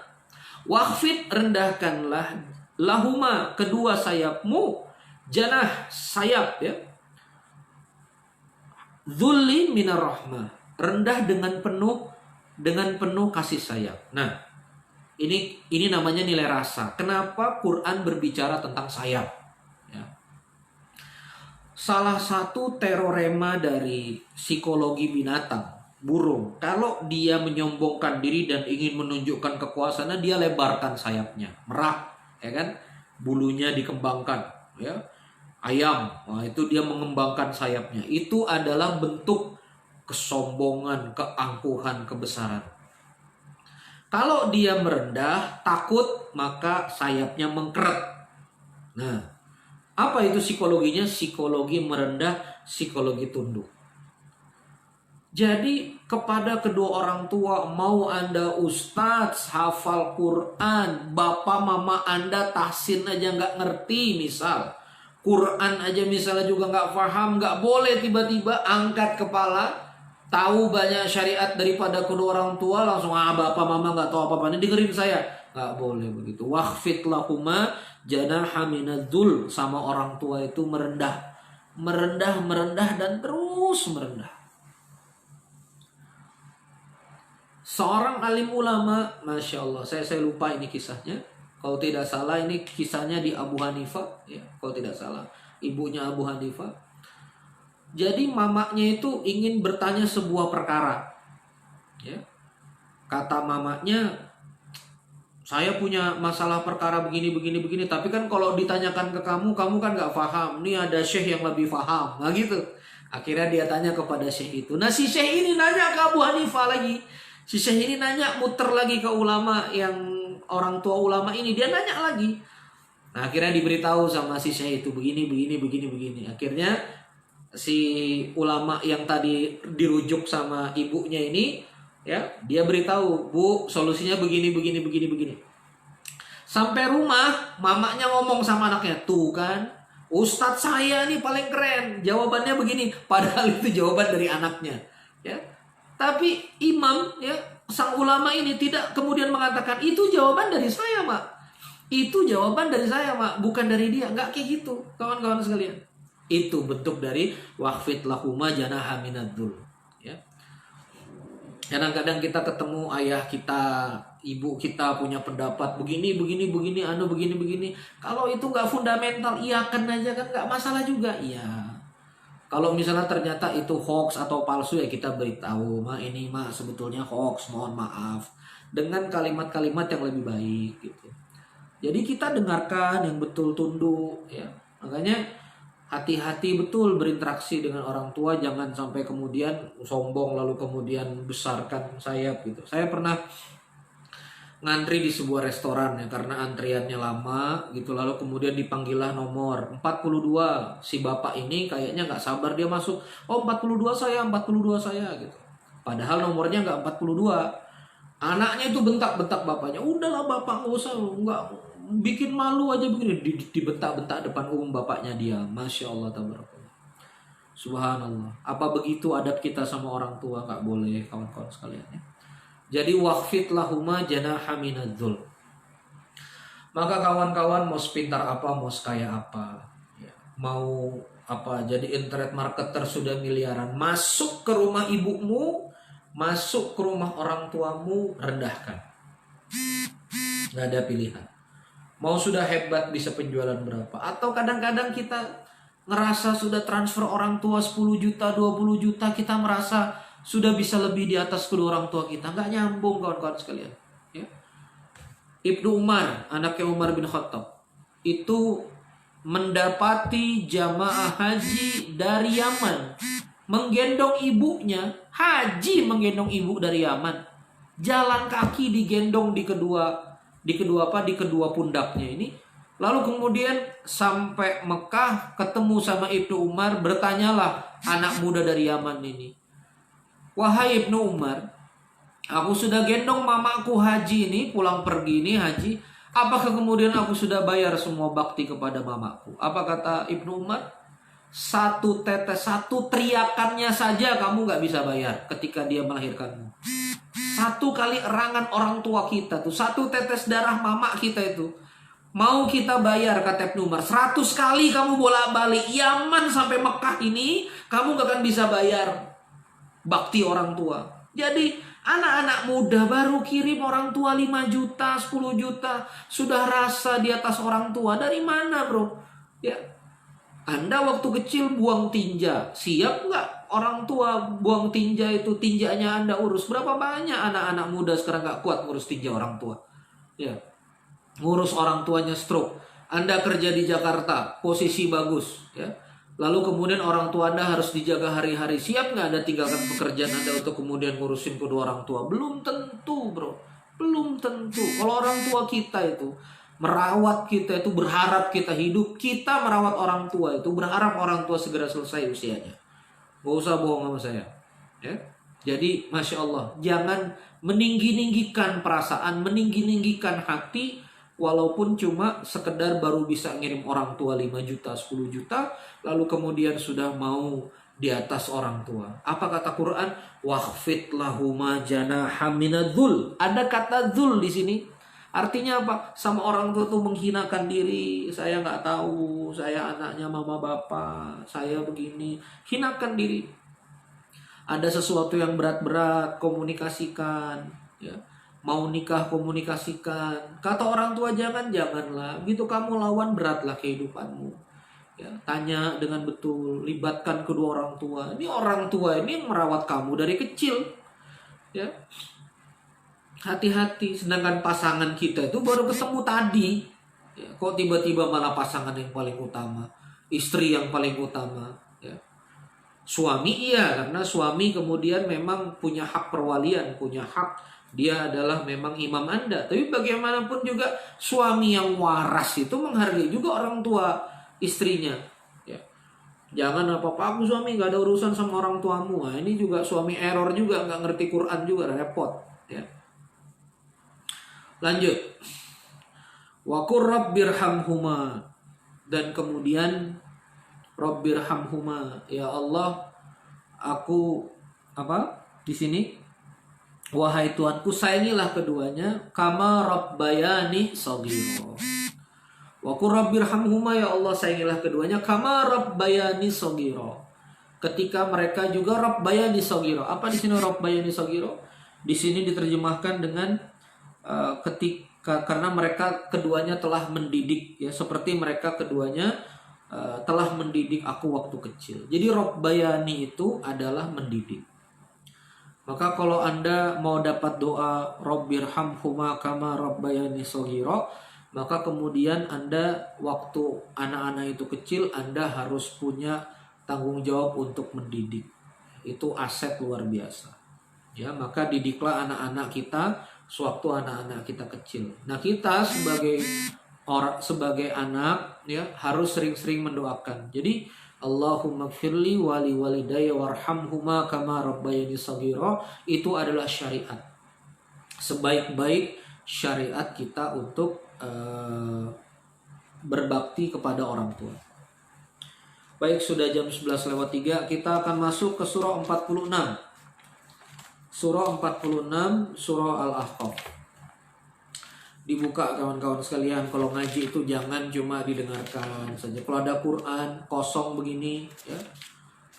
Wahfid, rendahkanlah, lahuma kedua sayapmu, janah sayap, ya. Dzulli minar rahmah, rendah dengan penuh kasih sayang. Nah, ini namanya nilai rasa. Kenapa Quran berbicara tentang sayap? Ya. Salah satu teorema dari psikologi binatang, burung, kalau dia menyombongkan diri dan ingin menunjukkan kekuasaannya, dia lebarkan sayapnya, merak, ya kan? Bulunya dikembangkan, ya. Ayam, nah itu dia mengembangkan sayapnya. Itu adalah bentuk kesombongan, keangkuhan, kebesaran. Kalau dia merendah, takut, maka sayapnya mengkeret. Nah, apa itu psikologinya? Psikologi merendah, psikologi tunduk. Jadi kepada kedua orang tua, mau Anda ustadz, hafal Quran, bapak mama Anda tahsin aja nggak ngerti misal, Quran aja misalnya juga nggak paham, nggak boleh tiba-tiba angkat kepala tahu banyak syariat daripada kedua orang tua, langsung bapak mama nggak tahu apa-apa, ini dengerin saya. Nggak boleh begitu. Wakhfid lahuma janaha minadzul, sama orang tua itu merendah, dan terus merendah. Seorang alim ulama, masya Allah, saya lupa ini kisahnya. Kalau tidak salah ini kisahnya di Abu Hanifah, ya. Kalau tidak salah, ibunya Abu Hanifah. Jadi mamanya itu ingin bertanya sebuah perkara, ya. Kata mamanya, saya punya masalah perkara begini, tapi kan kalau ditanyakan ke kamu kan nggak paham. Ini ada syekh yang lebih paham, nah gitu. Akhirnya dia tanya kepada syekh itu. Nah si syekh ini nanya ke Abu Hanifah lagi. Si syekh ini nanya, muter lagi ke ulama yang orang tua ulama ini. Dia nanya lagi. Nah akhirnya diberitahu sama si syekh itu begini. Akhirnya si ulama yang tadi dirujuk sama ibunya ini, ya, dia beritahu, Bu, solusinya begini. Sampai rumah, mamanya ngomong sama anaknya, tuh kan, Ustadz saya nih paling keren, jawabannya begini. Padahal itu jawaban dari anaknya, ya. Tapi imam, ya, sang ulama ini tidak kemudian mengatakan, itu jawaban dari saya, Mak. Itu jawaban dari saya, Mak, bukan dari dia. Nggak kayak gitu, kawan-kawan sekalian. Itu bentuk dari wakhfid lahuma janaha minadzul, ya. Kadang-kadang kita ketemu ayah kita, ibu kita punya pendapat begini. Kalau itu nggak fundamental, iyakan aja kan, nggak masalah juga. Iya. Kalau misalnya ternyata itu hoax atau palsu, ya kita beritahu, Ma, ini Ma sebetulnya hoax, mohon maaf, dengan kalimat-kalimat yang lebih baik gitu. Jadi kita dengarkan yang betul, tunduk, ya. Makanya hati-hati betul berinteraksi dengan orang tua, jangan sampai kemudian sombong lalu kemudian besarkan sayap gitu. Saya pernah ngantri di sebuah restoran, ya, karena antriannya lama gitu, lalu kemudian dipanggillah nomor 42. Si bapak ini kayaknya nggak sabar, dia masuk, oh 42 saya gitu. Padahal nomornya nggak 42. Anaknya itu bentak-bentak bapaknya, udahlah bapak nggak usah, nggak bikin malu aja begini, dibentak-bentak depan umum bapaknya dia. Masya Allah, tabarakallah, subhanallah. Apa begitu adab kita sama orang tua? Nggak boleh, kawan-kawan sekalian, ya. Jadi wakhfid lahuma janaha minadzul. Maka kawan-kawan mau sepintar apa, mau sekaya apa, ya, mau apa jadi internet marketer sudah miliaran, masuk ke rumah ibumu, masuk ke rumah orang tuamu, rendahkan. Nggak ada pilihan. Mau sudah hebat bisa penjualan berapa. Atau kadang-kadang kita ngerasa sudah transfer orang tua 10 juta, 20 juta, kita merasa sudah bisa lebih di atas kedua orang tua kita. Nggak nyambung, kawan-kawan sekalian, ya. Ibnu Umar, anaknya Umar bin Khattab, itu mendapati jamaah haji dari Yaman, menggendong ibunya, haji menggendong ibu dari Yaman, jalan kaki digendong di kedua pundaknya ini. Lalu kemudian sampai Mekah, ketemu sama Ibnu Umar, bertanyalah anak muda dari Yaman ini, wahai Ibnu Umar, aku sudah gendong mamaku haji ini, pulang pergi ini haji, apakah kemudian aku sudah bayar semua bakti kepada mamaku? Apa kata Ibnu Umar? Satu tetes, satu teriakannya saja kamu gak bisa bayar ketika dia melahirkanmu. Satu kali erangan orang tua kita tuh, satu tetes darah mama kita itu, mau kita bayar, kata Ibnu Umar, 100 kali kamu bolak-balik Yaman sampai Mekah ini, kamu gak akan bisa bayar bakti orang tua. Jadi anak-anak muda baru kirim orang tua 5 juta, 10 juta, sudah rasa di atas orang tua. Dari mana, bro? Ya, Anda waktu kecil buang tinja, siap nggak orang tua buang tinja itu, tinjanya Anda urus? Berapa banyak anak-anak muda sekarang nggak kuat ngurus tinja orang tua, ya, ngurus orang tuanya stroke. Anda kerja di Jakarta, posisi bagus, ya, lalu kemudian orang tua Anda harus dijaga hari-hari, siap nggak Anda tinggalkan pekerjaan Anda untuk kemudian ngurusin kedua orang tua? Belum tentu, bro, belum tentu. Kalau orang tua kita itu merawat kita, itu berharap kita hidup, kita merawat orang tua itu berharap orang tua segera selesai usianya. Gak usah bohong sama saya, ya. Jadi Masya Allah, jangan meninggi-ninggikan perasaan, meninggi-ninggikan hati, walaupun cuma sekedar baru bisa ngirim orang tua 5 juta, 10 juta, lalu kemudian sudah mau di atas orang tua. Apa kata Quran? Wakhfid lahuma janaha minadzul. Ada kata dzul di sini. Artinya apa? Sama orang tua tuh menghinakan diri. Saya nggak tahu, saya anaknya mama bapak, saya begini. Hinakan diri. Ada sesuatu yang berat-berat, komunikasikan. Ya. Mau nikah, komunikasikan. Kata orang tua janganlah. Gitu kamu lawan, beratlah kehidupanmu. Ya, tanya dengan betul, libatkan kedua orang tua. Ini orang tua ini yang merawat kamu dari kecil. Ya. Hati-hati, sedangkan pasangan kita itu baru ketemu tadi. Ya, kok tiba-tiba malah pasangan yang paling utama, istri yang paling utama. Ya. Suami iya, karena suami kemudian memang punya hak perwalian, punya hak. Dia adalah memang imam Anda. Tapi bagaimanapun juga suami yang waras itu menghargai juga orang tua istrinya. Ya. Jangan apa-apa aku suami gak ada urusan sama orang tuamu. Nah, ini juga suami error juga, gak ngerti Quran juga, repot. Ya. Lanjut. Wa qur rabbirhamhuma, dan kemudian rabbirhamhuma, ya Allah, aku apa di sini? Wahai Tuhanku, sayangilah keduanya kama rabbayani shaghira. Wa qur rabbirhamhuma, ya Allah, sayangilah keduanya kama rabbayani shaghira. Ketika mereka juga rabbayani shaghira. Apa di sini rabbayani shaghira? Di sini diterjemahkan dengan ketika, karena mereka keduanya telah mendidik, ya, seperti mereka keduanya telah mendidik aku waktu kecil. Jadi rabbayani itu adalah mendidik. Maka kalau Anda mau dapat doa rabbirhamhuma kama rabbayani shaghira, maka kemudian Anda waktu anak-anak itu kecil, Anda harus punya tanggung jawab untuk mendidik. Itu aset luar biasa. Ya, maka didiklah anak-anak kita sewaktu anak-anak kita kecil. Nah, kita sebagai anak, ya, harus sering-sering mendoakan. Jadi Allahumma gfirli wali walidayya warhamhuma kama rabbayani shaghira, itu adalah syariat. Sebaik-baik syariat kita untuk berbakti kepada orang tua. Baik, sudah jam 11:03, kita akan masuk ke surah 46. Surah 46, surah Al-Ahqaf. Dibuka kawan-kawan sekalian, kalau ngaji itu jangan cuma didengarkan saja. Kalau ada Quran kosong begini, ya,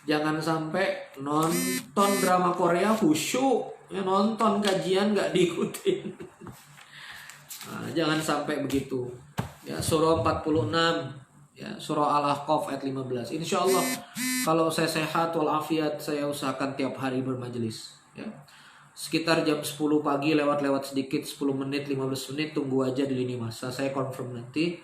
jangan sampai nonton drama Korea khusyuk, ya, nonton kajian nggak diikutin. Nah, jangan sampai begitu. Ya, surah 46, ya, surah Al-Ahqaf ayat 15. Insya Allah kalau saya sehat walafiat, saya usahakan tiap hari bermajelis. Ya. Sekitar jam 10 pagi lewat-lewat sedikit, 10 menit, 15 menit, tunggu aja di lini masa, saya confirm nanti.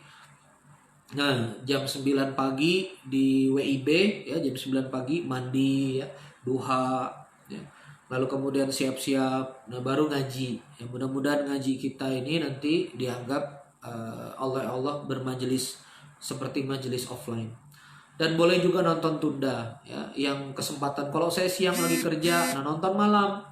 Nah, jam 9 pagi di WIB, ya, jam 9 pagi mandi, ya, duha, ya. Lalu kemudian siap-siap, nah baru ngaji. Ya, mudah-mudahan ngaji kita ini nanti dianggap oleh Allah bermajelis seperti majelis offline. Dan boleh juga nonton tunda, ya, yang kesempatan. Kalau saya siang lagi kerja, nah nonton malam.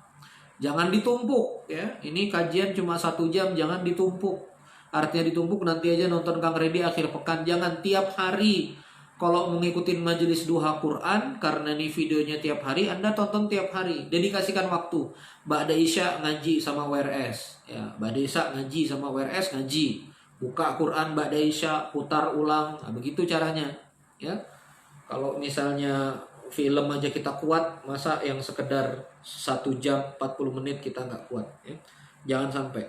Jangan ditumpuk, ya. Ini kajian cuma 1 jam, jangan ditumpuk. Artinya ditumpuk nanti aja nonton Kang Redi akhir pekan. Jangan tiap hari. Kalau mengikuti majelis duha Quran, karena ini videonya tiap hari, Anda tonton tiap hari. Dedikasikan waktu. Ba'da Isya ngaji sama WRS. Ya, Ba'da Isya ngaji sama WRS, ngaji. Buka Quran Ba'da Isya, putar ulang. Nah, begitu caranya. Ya. Kalau misalnya film aja kita kuat, masa yang sekedar 1 jam 40 menit kita nggak kuat. Ya. Jangan sampai.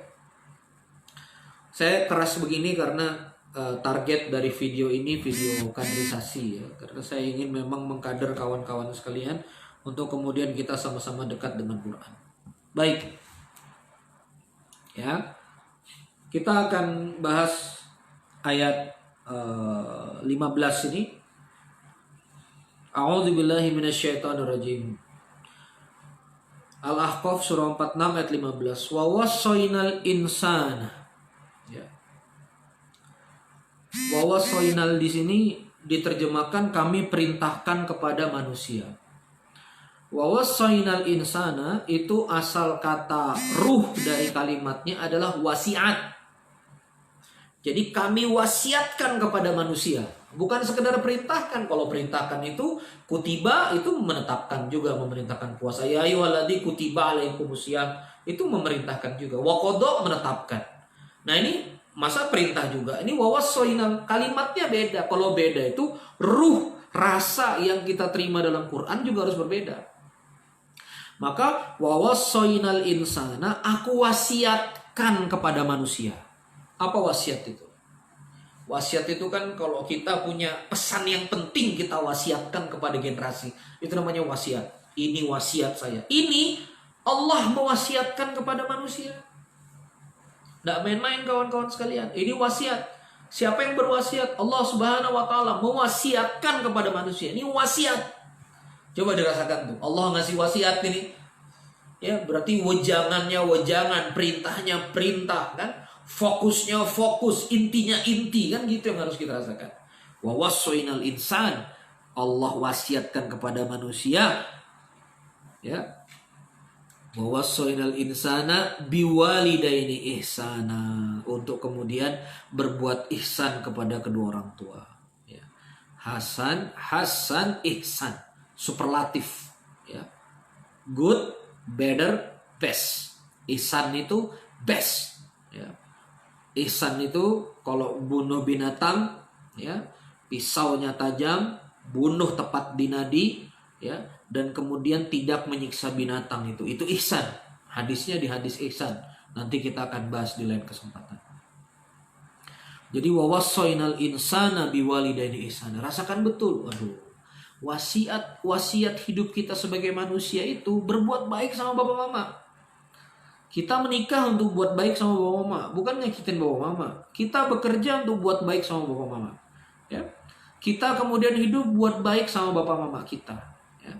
Saya keras begini karena target dari video ini video kaderisasi, ya, karena saya ingin memang mengkader kawan-kawan sekalian untuk kemudian kita sama-sama dekat dengan Quran. Baik, ya, kita akan bahas ayat 15 ini. A'udzubillahi minasyaitonirrajim. Al-Ahqaf surah 46 ayat 15. Wa wassaynal insana. Ya. Wawasoinal di sini diterjemahkan kami perintahkan kepada manusia. Wawasoinal insana itu asal kata ruh dari kalimatnya adalah wasiat. Jadi kami wasiatkan kepada manusia. Bukan sekedar perintahkan. Kalau perintahkan itu kutiba, itu menetapkan juga, memerintahkan puasa. Ya ayyuhalladzina kutiba alaikumusiyam, itu memerintahkan juga. Wa qada, menetapkan. Nah ini masa perintah juga. Ini wawassoinal, kalimatnya beda. Kalau beda itu ruh, rasa yang kita terima dalam Quran juga harus berbeda. Maka wawassoinal insana, aku wasiatkan kepada manusia. Apa wasiat itu? Wasiat itu kan kalau kita punya pesan yang penting kita wasiatkan kepada generasi. Itu namanya wasiat. Ini wasiat saya. Ini Allah mewasiatkan kepada manusia. Tidak main-main kawan-kawan sekalian. Ini wasiat. Siapa yang berwasiat? Allah Subhanahu wa Ta'ala mewasiatkan kepada manusia. Ini wasiat. Coba dirasakan tuh. Allah ngasih wasiat ini. Ya, berarti wejangannya wejangan, perintahnya perintah kan? Fokusnya fokus, intinya inti, kan gitu yang harus kita rasakan. Wa wassainal insan, Allah wasiatkan kepada manusia, ya. Wa wassainal insana biwalidaini ihsana, untuk kemudian berbuat ihsan kepada kedua orang tua, ya. Hasan ihsan, superlatif, ya. Good, better, best. Ihsan itu best, ya. Ihsan itu kalau bunuh binatang, ya, pisaunya tajam, bunuh tepat di nadi, ya, dan kemudian tidak menyiksa binatang, itu ihsan. Hadisnya di hadis ihsan. Nanti kita akan bahas di lain kesempatan. Jadi wawassainal insana biwalidaini ihsana. Rasakan betul, waduh. Wasiat hidup kita sebagai manusia itu berbuat baik sama bapak mama. Kita menikah untuk buat baik sama bapak mama, bukan nyakitin bapak mama. Kita bekerja untuk buat baik sama bapak mama, ya. Kita kemudian hidup buat baik sama bapak mama kita, ya.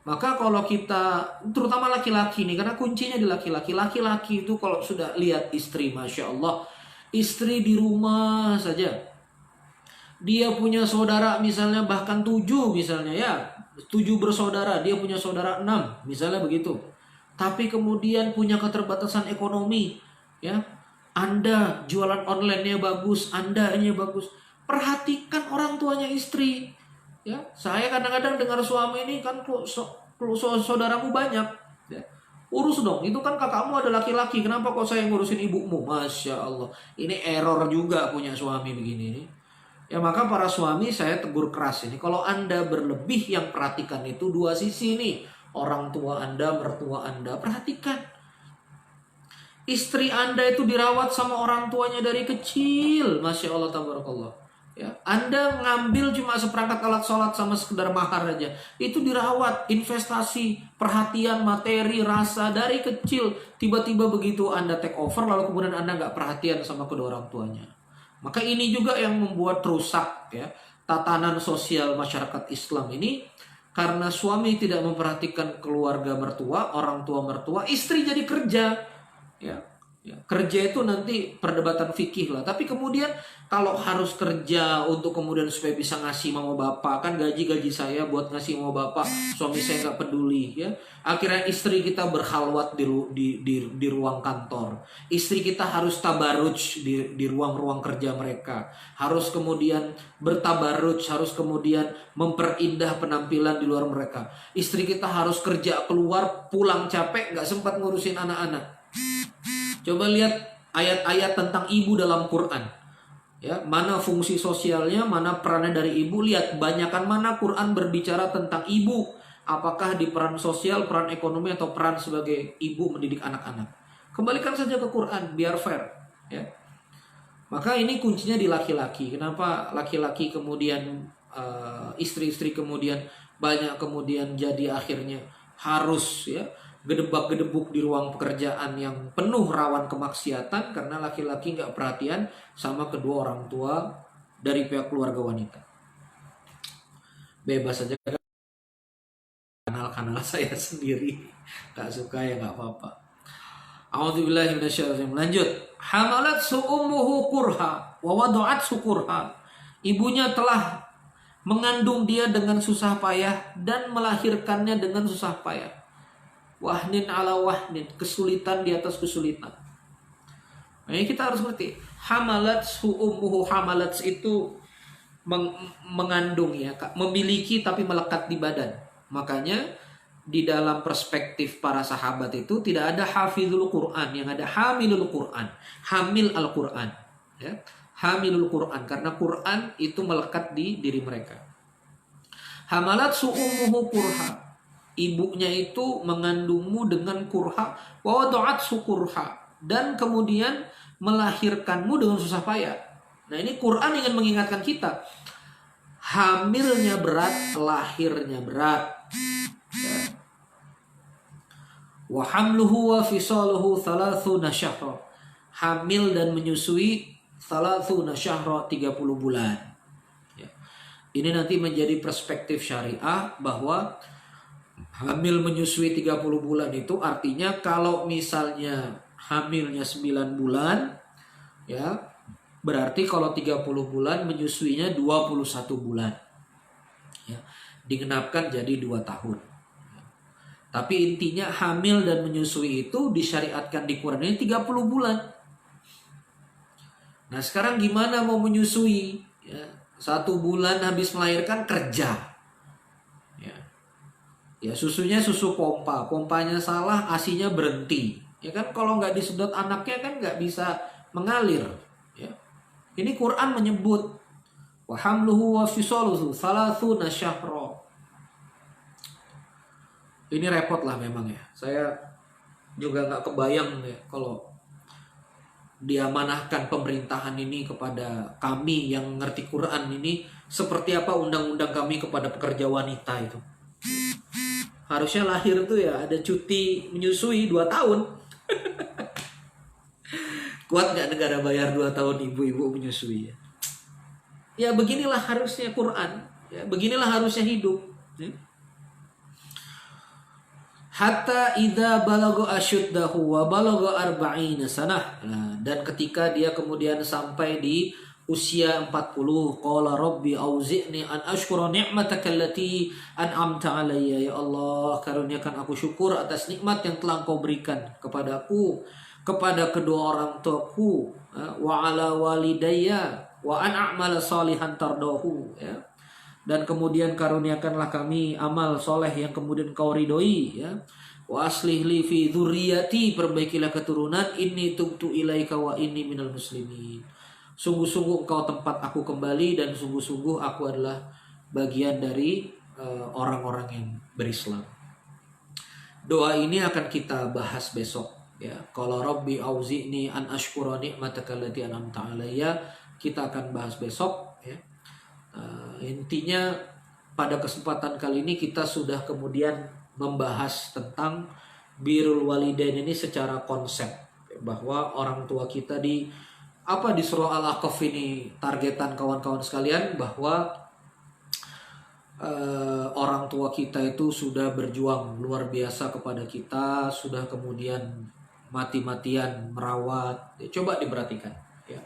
Maka kalau kita, terutama laki-laki nih, karena kuncinya di laki-laki. Laki-laki itu kalau sudah lihat istri, Masya Allah, istri di rumah saja, dia punya saudara misalnya bahkan 7 misalnya, ya, 7 bersaudara, dia punya saudara 6 misalnya begitu. Tapi kemudian punya keterbatasan ekonomi, ya. Anda jualan online-nya bagus, Anda-nya bagus. Perhatikan orang tuanya istri, ya. Saya kadang-kadang dengar suami ini kan, saudaramu banyak, ya. Urus dong, itu kan kakakmu ada laki-laki, kenapa kok saya ngurusin ibumu? Masya Allah, ini error juga punya suami begini nih. Ya, maka para suami saya tegur keras ini. Kalau Anda berlebih, yang perhatikan itu dua sisi nih. Orang tua Anda, mertua Anda, perhatikan. Istri Anda itu dirawat sama orang tuanya dari kecil, Masya Allah, tabarakallah, ya. Anda ngambil cuma seperangkat alat sholat sama sekedar mahar aja, itu dirawat, investasi, perhatian, materi, rasa dari kecil. Tiba-tiba begitu Anda take over, lalu kemudian Anda nggak perhatian sama kedua orang tuanya. Maka ini juga yang membuat rusak, ya, tatanan sosial masyarakat Islam ini. Karena suami tidak memperhatikan keluarga mertua, orang tua mertua, istri jadi kerja, ya. Kerja itu nanti perdebatan fikih lah. Tapi kemudian kalau harus kerja untuk kemudian supaya bisa ngasih mama bapak, kan gaji saya buat ngasih mama bapak, suami saya nggak peduli, ya. Akhirnya istri kita berhalwat di ruang kantor, istri kita harus tabaruj di ruang-ruang kerja mereka, harus kemudian bertabaruj, harus kemudian memperindah penampilan di luar mereka. Istri kita harus kerja keluar, pulang capek, nggak sempat ngurusin anak-anak. Coba lihat ayat-ayat tentang ibu dalam Quran, ya. Mana fungsi sosialnya, mana perannya dari ibu. Lihat, banyakan mana Quran berbicara tentang ibu. Apakah di peran sosial, peran ekonomi, atau peran sebagai ibu mendidik anak-anak. Kembalikan saja ke Quran, biar fair, ya. Maka ini kuncinya di laki-laki. Kenapa laki-laki kemudian istri-istri kemudian banyak kemudian jadi akhirnya harus, ya, gedebak-gedebuk di ruang pekerjaan yang penuh rawan kemaksiatan, karena laki-laki nggak perhatian sama kedua orang tua dari pihak keluarga wanita. Bebas saja kanal-kanal saya sendiri, nggak suka ya nggak apa-apa. A'udzubillahi minasyaitonir rajim. Lanjut. Hamalat ummuhu kurha wa wada'at kurha. Ibunya telah mengandung dia dengan susah payah dan melahirkannya dengan susah payah. Wahnin ala wahnin, kesulitan di atas kesulitan. Nah, ini kita harus ngerti. Hamalat ummuhu, hamalat itu mengandung ya, memiliki tapi melekat di badan. Makanya di dalam perspektif para sahabat itu tidak ada hafizul Quran, yang ada hamilul Quran, hamil Al-Quran ya. Hamilul Quran, karena Quran itu melekat di diri mereka. Hamalat su'umuhu kurha, ibunya itu mengandungmu dengan kurha, wa wada'at sukurha, dan kemudian melahirkanmu dengan susah payah. Nah, ini Quran ingin mengingatkan kita, hamilnya berat, lahirnya berat ya. Wa hamluhu wa fisaluhu 30 syahra, hamil dan menyusui 30 syahra, 30 bulan ya. Ini nanti menjadi perspektif syariah bahwa hamil menyusui 30 bulan itu artinya kalau misalnya hamilnya 9 bulan ya, berarti kalau 30 bulan menyusuinya 21 bulan ya, digenapkan jadi 2 tahun. Tapi intinya hamil dan menyusui itu disyariatkan di Quran ini 30 bulan. Nah, sekarang gimana mau menyusui ya, 1 bulan habis melahirkan kerja ya, susunya susu pompa, pompanya salah, asinya berhenti ya kan, kalau nggak disedot anaknya kan nggak bisa mengalir ya. Ini Quran menyebut wa hamluhu wa fisaluhu 30 syahra. Ini repot lah memang ya, saya juga nggak kebayang ya kalau diamanahkan pemerintahan ini kepada kami yang ngerti Quran ini, seperti apa undang-undang kami kepada pekerja wanita itu. Harusnya lahir tuh ya ada cuti menyusui 2 tahun. Kuat gak negara bayar 2 tahun ibu-ibu menyusui ya? Ya beginilah harusnya Quran ya, beginilah harusnya hidup ya. Hatta idza balagha asyuddahu wa balagha 40 sanah. Nah, dan ketika dia kemudian sampai di usia 40, qala rabbi auzi'ni an ashkura ni'mataka allati an'amta alayya. Ya Allah, karuniakan aku syukur atas nikmat yang telah Engkau berikan kepadaku, kepada kedua orang tuaku, wa ala walidayya wa an a'mala salihan tardahu ya. Dan kemudian karuniakanlah kami amal soleh yang kemudian Kau ridhoi ya. Wa aslih li fi dzurriyyati, perbaikilah keturunan, inni tubtu ilaika wa inni minal muslimin. Sungguh-sungguh Engkau tempat aku kembali, dan sungguh-sungguh aku adalah bagian dari orang-orang yang berislam. Doa ini akan kita bahas besok ya. Qala rabbi auzi'ni an ashkura ni'mataka allati an'amta alayya, kita akan bahas besok ya. Intinya pada kesempatan kali ini kita sudah kemudian membahas tentang birrul walidain ini secara konsep, bahwa orang tua kita di surah Al-Ahqaf ini, targetan kawan-kawan sekalian, bahwa orang tua kita itu sudah berjuang luar biasa kepada kita, sudah kemudian mati-matian merawat ya. Coba diperhatikan ya,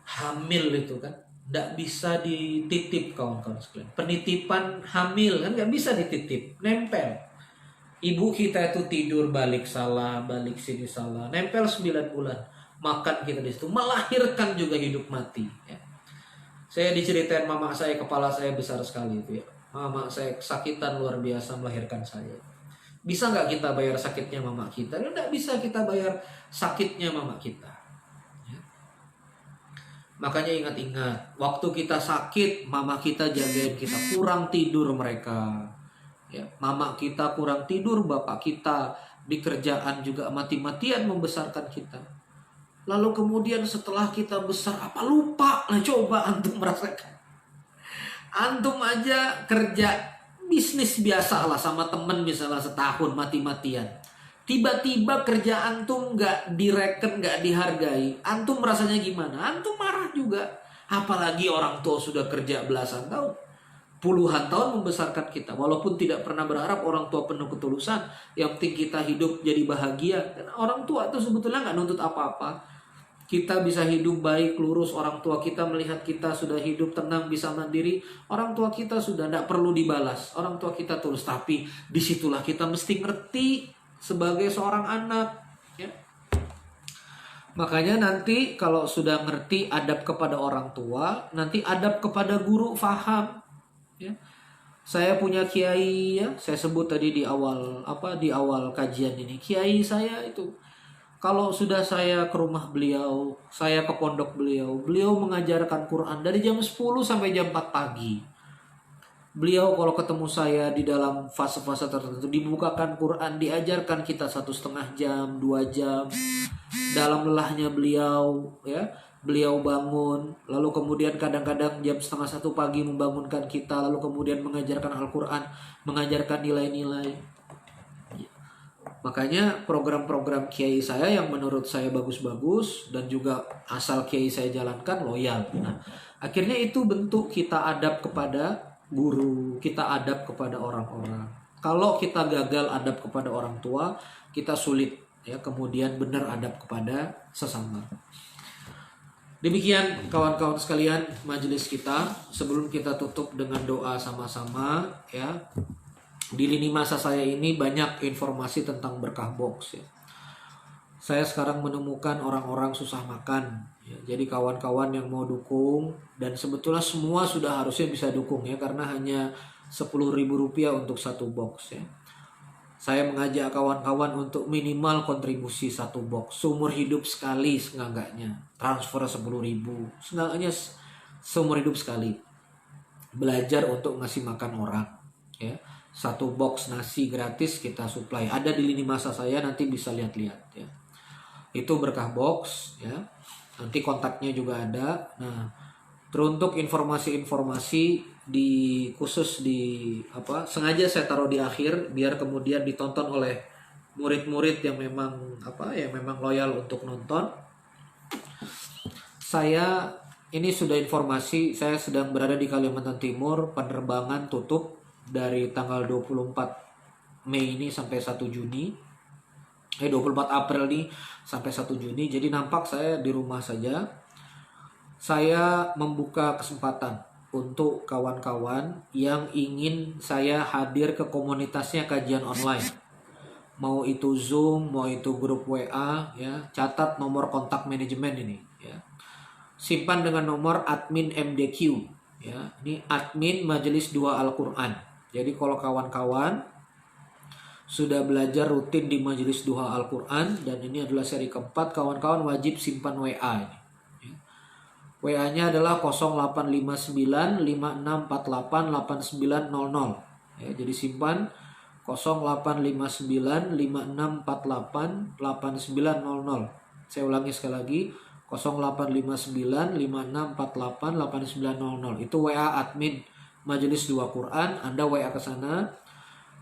hamil itu kan nggak bisa dititip kawan-kawan sekalian. Penitipan hamil kan nggak bisa dititip, nempel. Ibu kita itu tidur balik salah, balik sini salah, nempel 9 bulan. Makan kita di situ, melahirkan juga hidup mati ya. Saya diceritain mama saya, kepala saya besar sekali itu ya. Mama saya kesakitan luar biasa melahirkan saya. Bisa nggak kita bayar sakitnya mama kita? Nggak bisa kita bayar sakitnya mama kita. Makanya ingat-ingat, waktu kita sakit, mama kita jagain kita, kurang tidur mereka. Ya, mama kita kurang tidur, bapak kita di kerjaan juga mati-matian membesarkan kita. Lalu kemudian setelah kita besar, apa lupa? Nah, coba antum merasakan. Antum aja kerja bisnis biasa lah sama temen misalnya setahun mati-matian. Tiba-tiba kerja antum nggak direken, nggak dihargai, antum rasanya gimana? Antum marah juga. Apalagi orang tua sudah kerja belasan tahun, puluhan tahun membesarkan kita. Walaupun tidak pernah berharap orang tua penuh ketulusan, yang penting kita hidup jadi bahagia. Dan orang tua itu sebetulnya nggak nuntut apa-apa. Kita bisa hidup baik, lurus, orang tua kita melihat kita sudah hidup tenang, bisa mandiri. Orang tua kita sudah nggak perlu dibalas. Orang tua kita tulus, tapi disitulah kita mesti ngerti sebagai seorang anak ya. Makanya nanti kalau sudah ngerti adab kepada orang tua, nanti adab kepada guru faham. Ya. Saya punya kiai ya, saya sebut tadi di awal di awal kajian ini. Kiai saya itu kalau sudah saya ke rumah beliau, saya ke pondok beliau, beliau mengajarkan Quran dari jam 10 sampai jam 4 pagi. Beliau kalau ketemu saya di dalam fase-fase tertentu dibukakan Quran, diajarkan kita 1,5 jam, 2 jam. Dalam lelahnya beliau, ya, beliau bangun, lalu kemudian kadang-kadang jam 12:30 pagi membangunkan kita, lalu kemudian mengajarkan Al-Quran, mengajarkan nilai-nilai. Makanya program-program kiai saya yang menurut saya bagus-bagus dan juga asal kiai saya jalankan loyal. Nah, akhirnya itu bentuk kita adab kepada guru, kita adab kepada orang-orang. Kalau kita gagal adab kepada orang tua, kita sulit ya kemudian benar adab kepada sesama. Demikian kawan-kawan sekalian majelis kita. Sebelum kita tutup dengan doa sama-sama ya. Di lini masa saya ini banyak informasi tentang berkah box ya. Saya sekarang menemukan orang-orang susah makan ya. Jadi kawan-kawan yang mau dukung, dan sebetulnya semua sudah harusnya bisa dukung ya, karena hanya Rp10.000 untuk satu box ya. Saya mengajak kawan-kawan untuk minimal kontribusi satu box seumur hidup sekali, seenggaknya transfer 10.000 seenggaknya seumur hidup sekali, belajar untuk ngasih makan orang ya. Satu box nasi gratis kita supply, ada di lini masa saya, nanti bisa lihat-lihat ya. Itu berkah box ya, nanti kontaknya juga ada. Nah, teruntuk informasi-informasi khusus sengaja saya taruh di akhir biar kemudian ditonton oleh murid-murid yang memang loyal untuk nonton. Saya ini sudah informasi, saya sedang berada di Kalimantan Timur, penerbangan tutup dari tanggal 24 Mei ini sampai 1 Juni. 24 April nih sampai 1 Juni. Jadi nampak saya di rumah saja. Saya membuka kesempatan untuk kawan-kawan yang ingin saya hadir ke komunitasnya kajian online. Mau itu Zoom, mau itu grup WA ya. Catat nomor kontak manajemen ini ya. Simpan dengan nomor admin MDQ ya. Ini admin Majelis 2 Al-Quran. Jadi kalau kawan-kawan sudah belajar rutin di Majelis 2 Al-Quran dan ini adalah seri keempat, kawan-kawan wajib simpan WA ini. WA-nya adalah 085956488900 ya, jadi simpan 085956488900. Saya ulangi sekali lagi, 085956488900. Itu WA admin Majelis 2 Quran. Anda WA ke sana,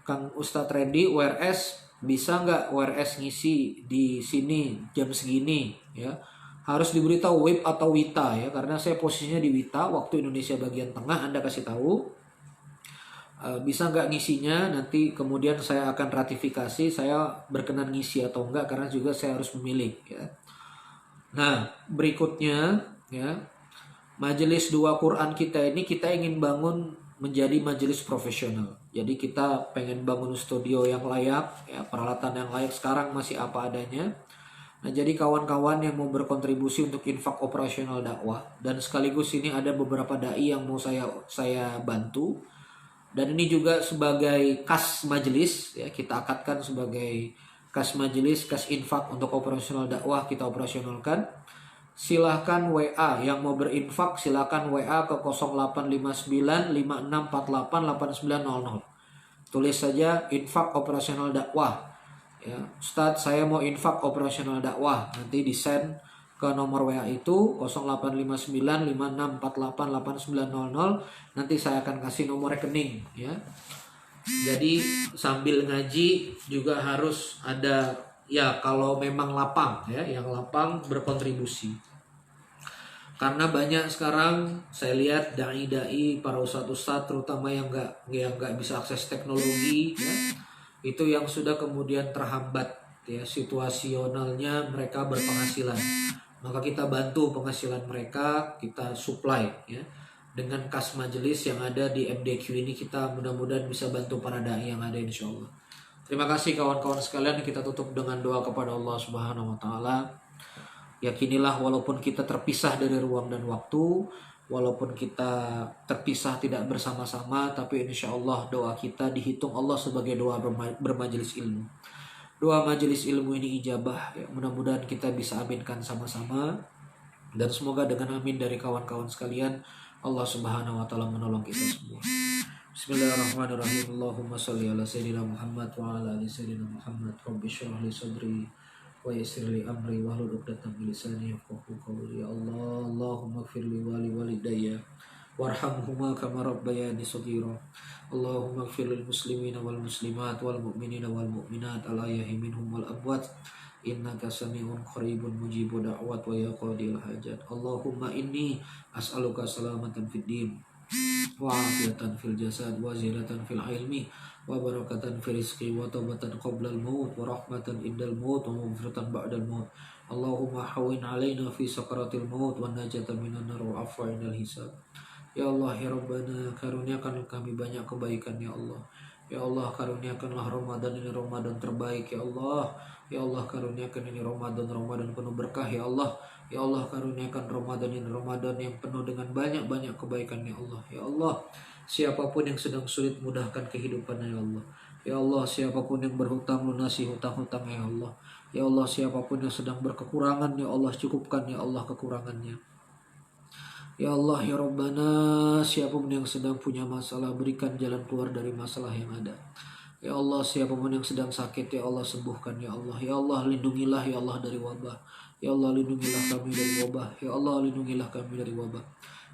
Kang Ustadz Randy WRS bisa nggak WRS ngisi di sini jam segini ya. Harus diberitahu WIB atau WITA ya, karena saya posisinya di WITA, waktu Indonesia bagian tengah. Anda kasih tahu bisa nggak ngisinya, nanti kemudian saya akan ratifikasi saya berkenan ngisi atau enggak, karena juga saya harus memilih ya. Nah berikutnya ya, Majelis 2 Quran kita ini kita ingin bangun menjadi majelis profesional. Jadi kita pengen bangun studio yang layak ya, peralatan yang layak, sekarang masih apa adanya. Nah, jadi kawan-kawan yang mau berkontribusi untuk infak operasional dakwah, dan sekaligus ini ada beberapa dai yang mau saya bantu, dan ini juga sebagai kas majelis ya, kita akadkan sebagai kas majelis, kas infak untuk operasional dakwah kita operasionalkan. Silahkan WA yang mau berinfak, silahkan WA ke 085956488900. Tulis saja infak operasional dakwah. Ya, Ustadz saya mau infak operasional dakwah, nanti disend ke nomor WA itu 085956488900. Nanti saya akan kasih nomor rekening ya. Jadi sambil ngaji juga harus ada ya, kalau memang lapang ya, yang lapang berkontribusi. Karena banyak sekarang saya lihat dai-dai, para ustadz-ustadz terutama yang nggak bisa akses teknologi ya, itu yang sudah kemudian terhambat ya situasionalnya, mereka berpenghasilan. Maka kita bantu penghasilan mereka, kita supply ya dengan kas majelis yang ada di MDQ ini. Kita mudah-mudahan bisa bantu para dai yang ada insya Allah. Terima kasih kawan-kawan sekalian. Kita tutup dengan doa kepada Allah Subhanahu wa taala. Yakinilah walaupun kita terpisah dari ruang dan waktu, walaupun kita terpisah tidak bersama-sama, tapi insya Allah doa kita dihitung Allah sebagai doa bermajelis ilmu. Doa majelis ilmu ini ijabah, ya, mudah-mudahan kita bisa aminkan sama-sama. Dan semoga dengan amin dari kawan-kawan sekalian, Allah Subhanahu wa taala menolong kita semua. Bismillahirrahmanirrahim. Allahumma shalli ala sayyidina Muhammad wa ala ali sayyidina Muhammad. Rabbi shrah li sadri wa yassir li amri wahlul 'uqdatam min lisani yafqahu qawli. Ya Allah, Allahumma ighfir li wa li walidayya warhamhuma kama rabbayani shaghira. Allahumma ighfir lil muslimina wal muslimat wal mu'minina wal mu'minat al ahya'i minhum wal amwat. Innaka sami'un qaribun mujibu da'wat wa ya qadil hajat. Allahumma inni as'aluka salamatan fid din wa afiyatan fil jasad wa ziyadatan fil ilmi wa barakatan fil rizqi wa taubatan qabla al maut wa rahmatan indal maut wa maghfiratan ba'dal maut. Allahumma hawwin alaina fi sakaratil maut wa najatan minan nar wa afwa indal hisab. Ya Allah, ya Rabbana, karuniakan kami banyak kebaikan ya Allah. Ya Allah, karuniakanlah Ramadan ini Ramadan terbaik ya Allah. Ya Allah, karuniakan ini Ramadan penuh berkah ya Allah. Ya Allah, karuniakan Ramadan ini Ramadan yang penuh dengan banyak-banyak kebaikan ya Allah. Ya Allah, siapapun yang sedang sulit mudahkan kehidupannya ya Allah. Ya Allah, siapapun yang berhutang lunasi hutang-hutang ya Allah. Ya Allah, siapapun yang sedang berkekurangan ya Allah, cukupkan ya Allah kekurangannya. Ya Allah, ya Rabbana, siapapun yang sedang punya masalah, berikan jalan keluar dari masalah yang ada. Ya Allah, siapapun yang sedang sakit, ya Allah sembuhkan ya Allah. Ya Allah, lindungilah ya Allah dari wabah. Ya Allah, lindungilah kami dari wabah. Ya Allah, lindungilah kami dari wabah.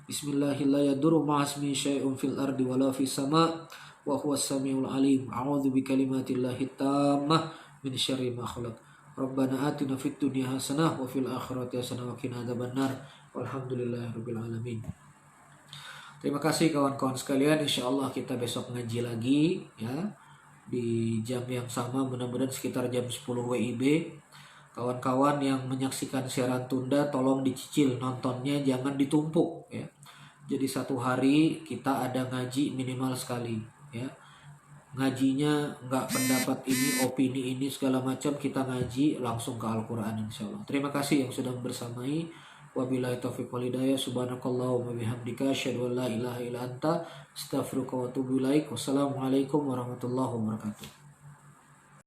Bismillahirrahmanirrahim. Ma'asmi syai'un fil ardi wala fis sama' wa huwas samiul alim. A'udzu bikalimatillahi tammah min syarri ma khalaq. Rabbana atina fid dunya hasanah wa fil akhirati hasanah wa qina adzabannar. Walhamdulillahirabbil alamin. Terima kasih kawan-kawan sekalian. Insyaallah kita besok ngaji lagi ya di jam yang sama, mudah-mudahan sekitar jam 10 WIB. Kawan-kawan yang menyaksikan siaran tunda tolong dicicil nontonnya, jangan ditumpuk ya. Jadi satu hari kita ada ngaji minimal sekali ya. Ngajinya nggak pendapat ini, opini ini segala macam, kita ngaji langsung ke Al-Quran insyaallah. Terima kasih yang sudah bersamai. Wabillahi taufiq wal hidayah. Subhanakallahumma bihamdika asyhadu an la ilaha illa anta astaghfiruka wa atubu ilaik. Wassalamualaikum warahmatullahi wabarakatuh.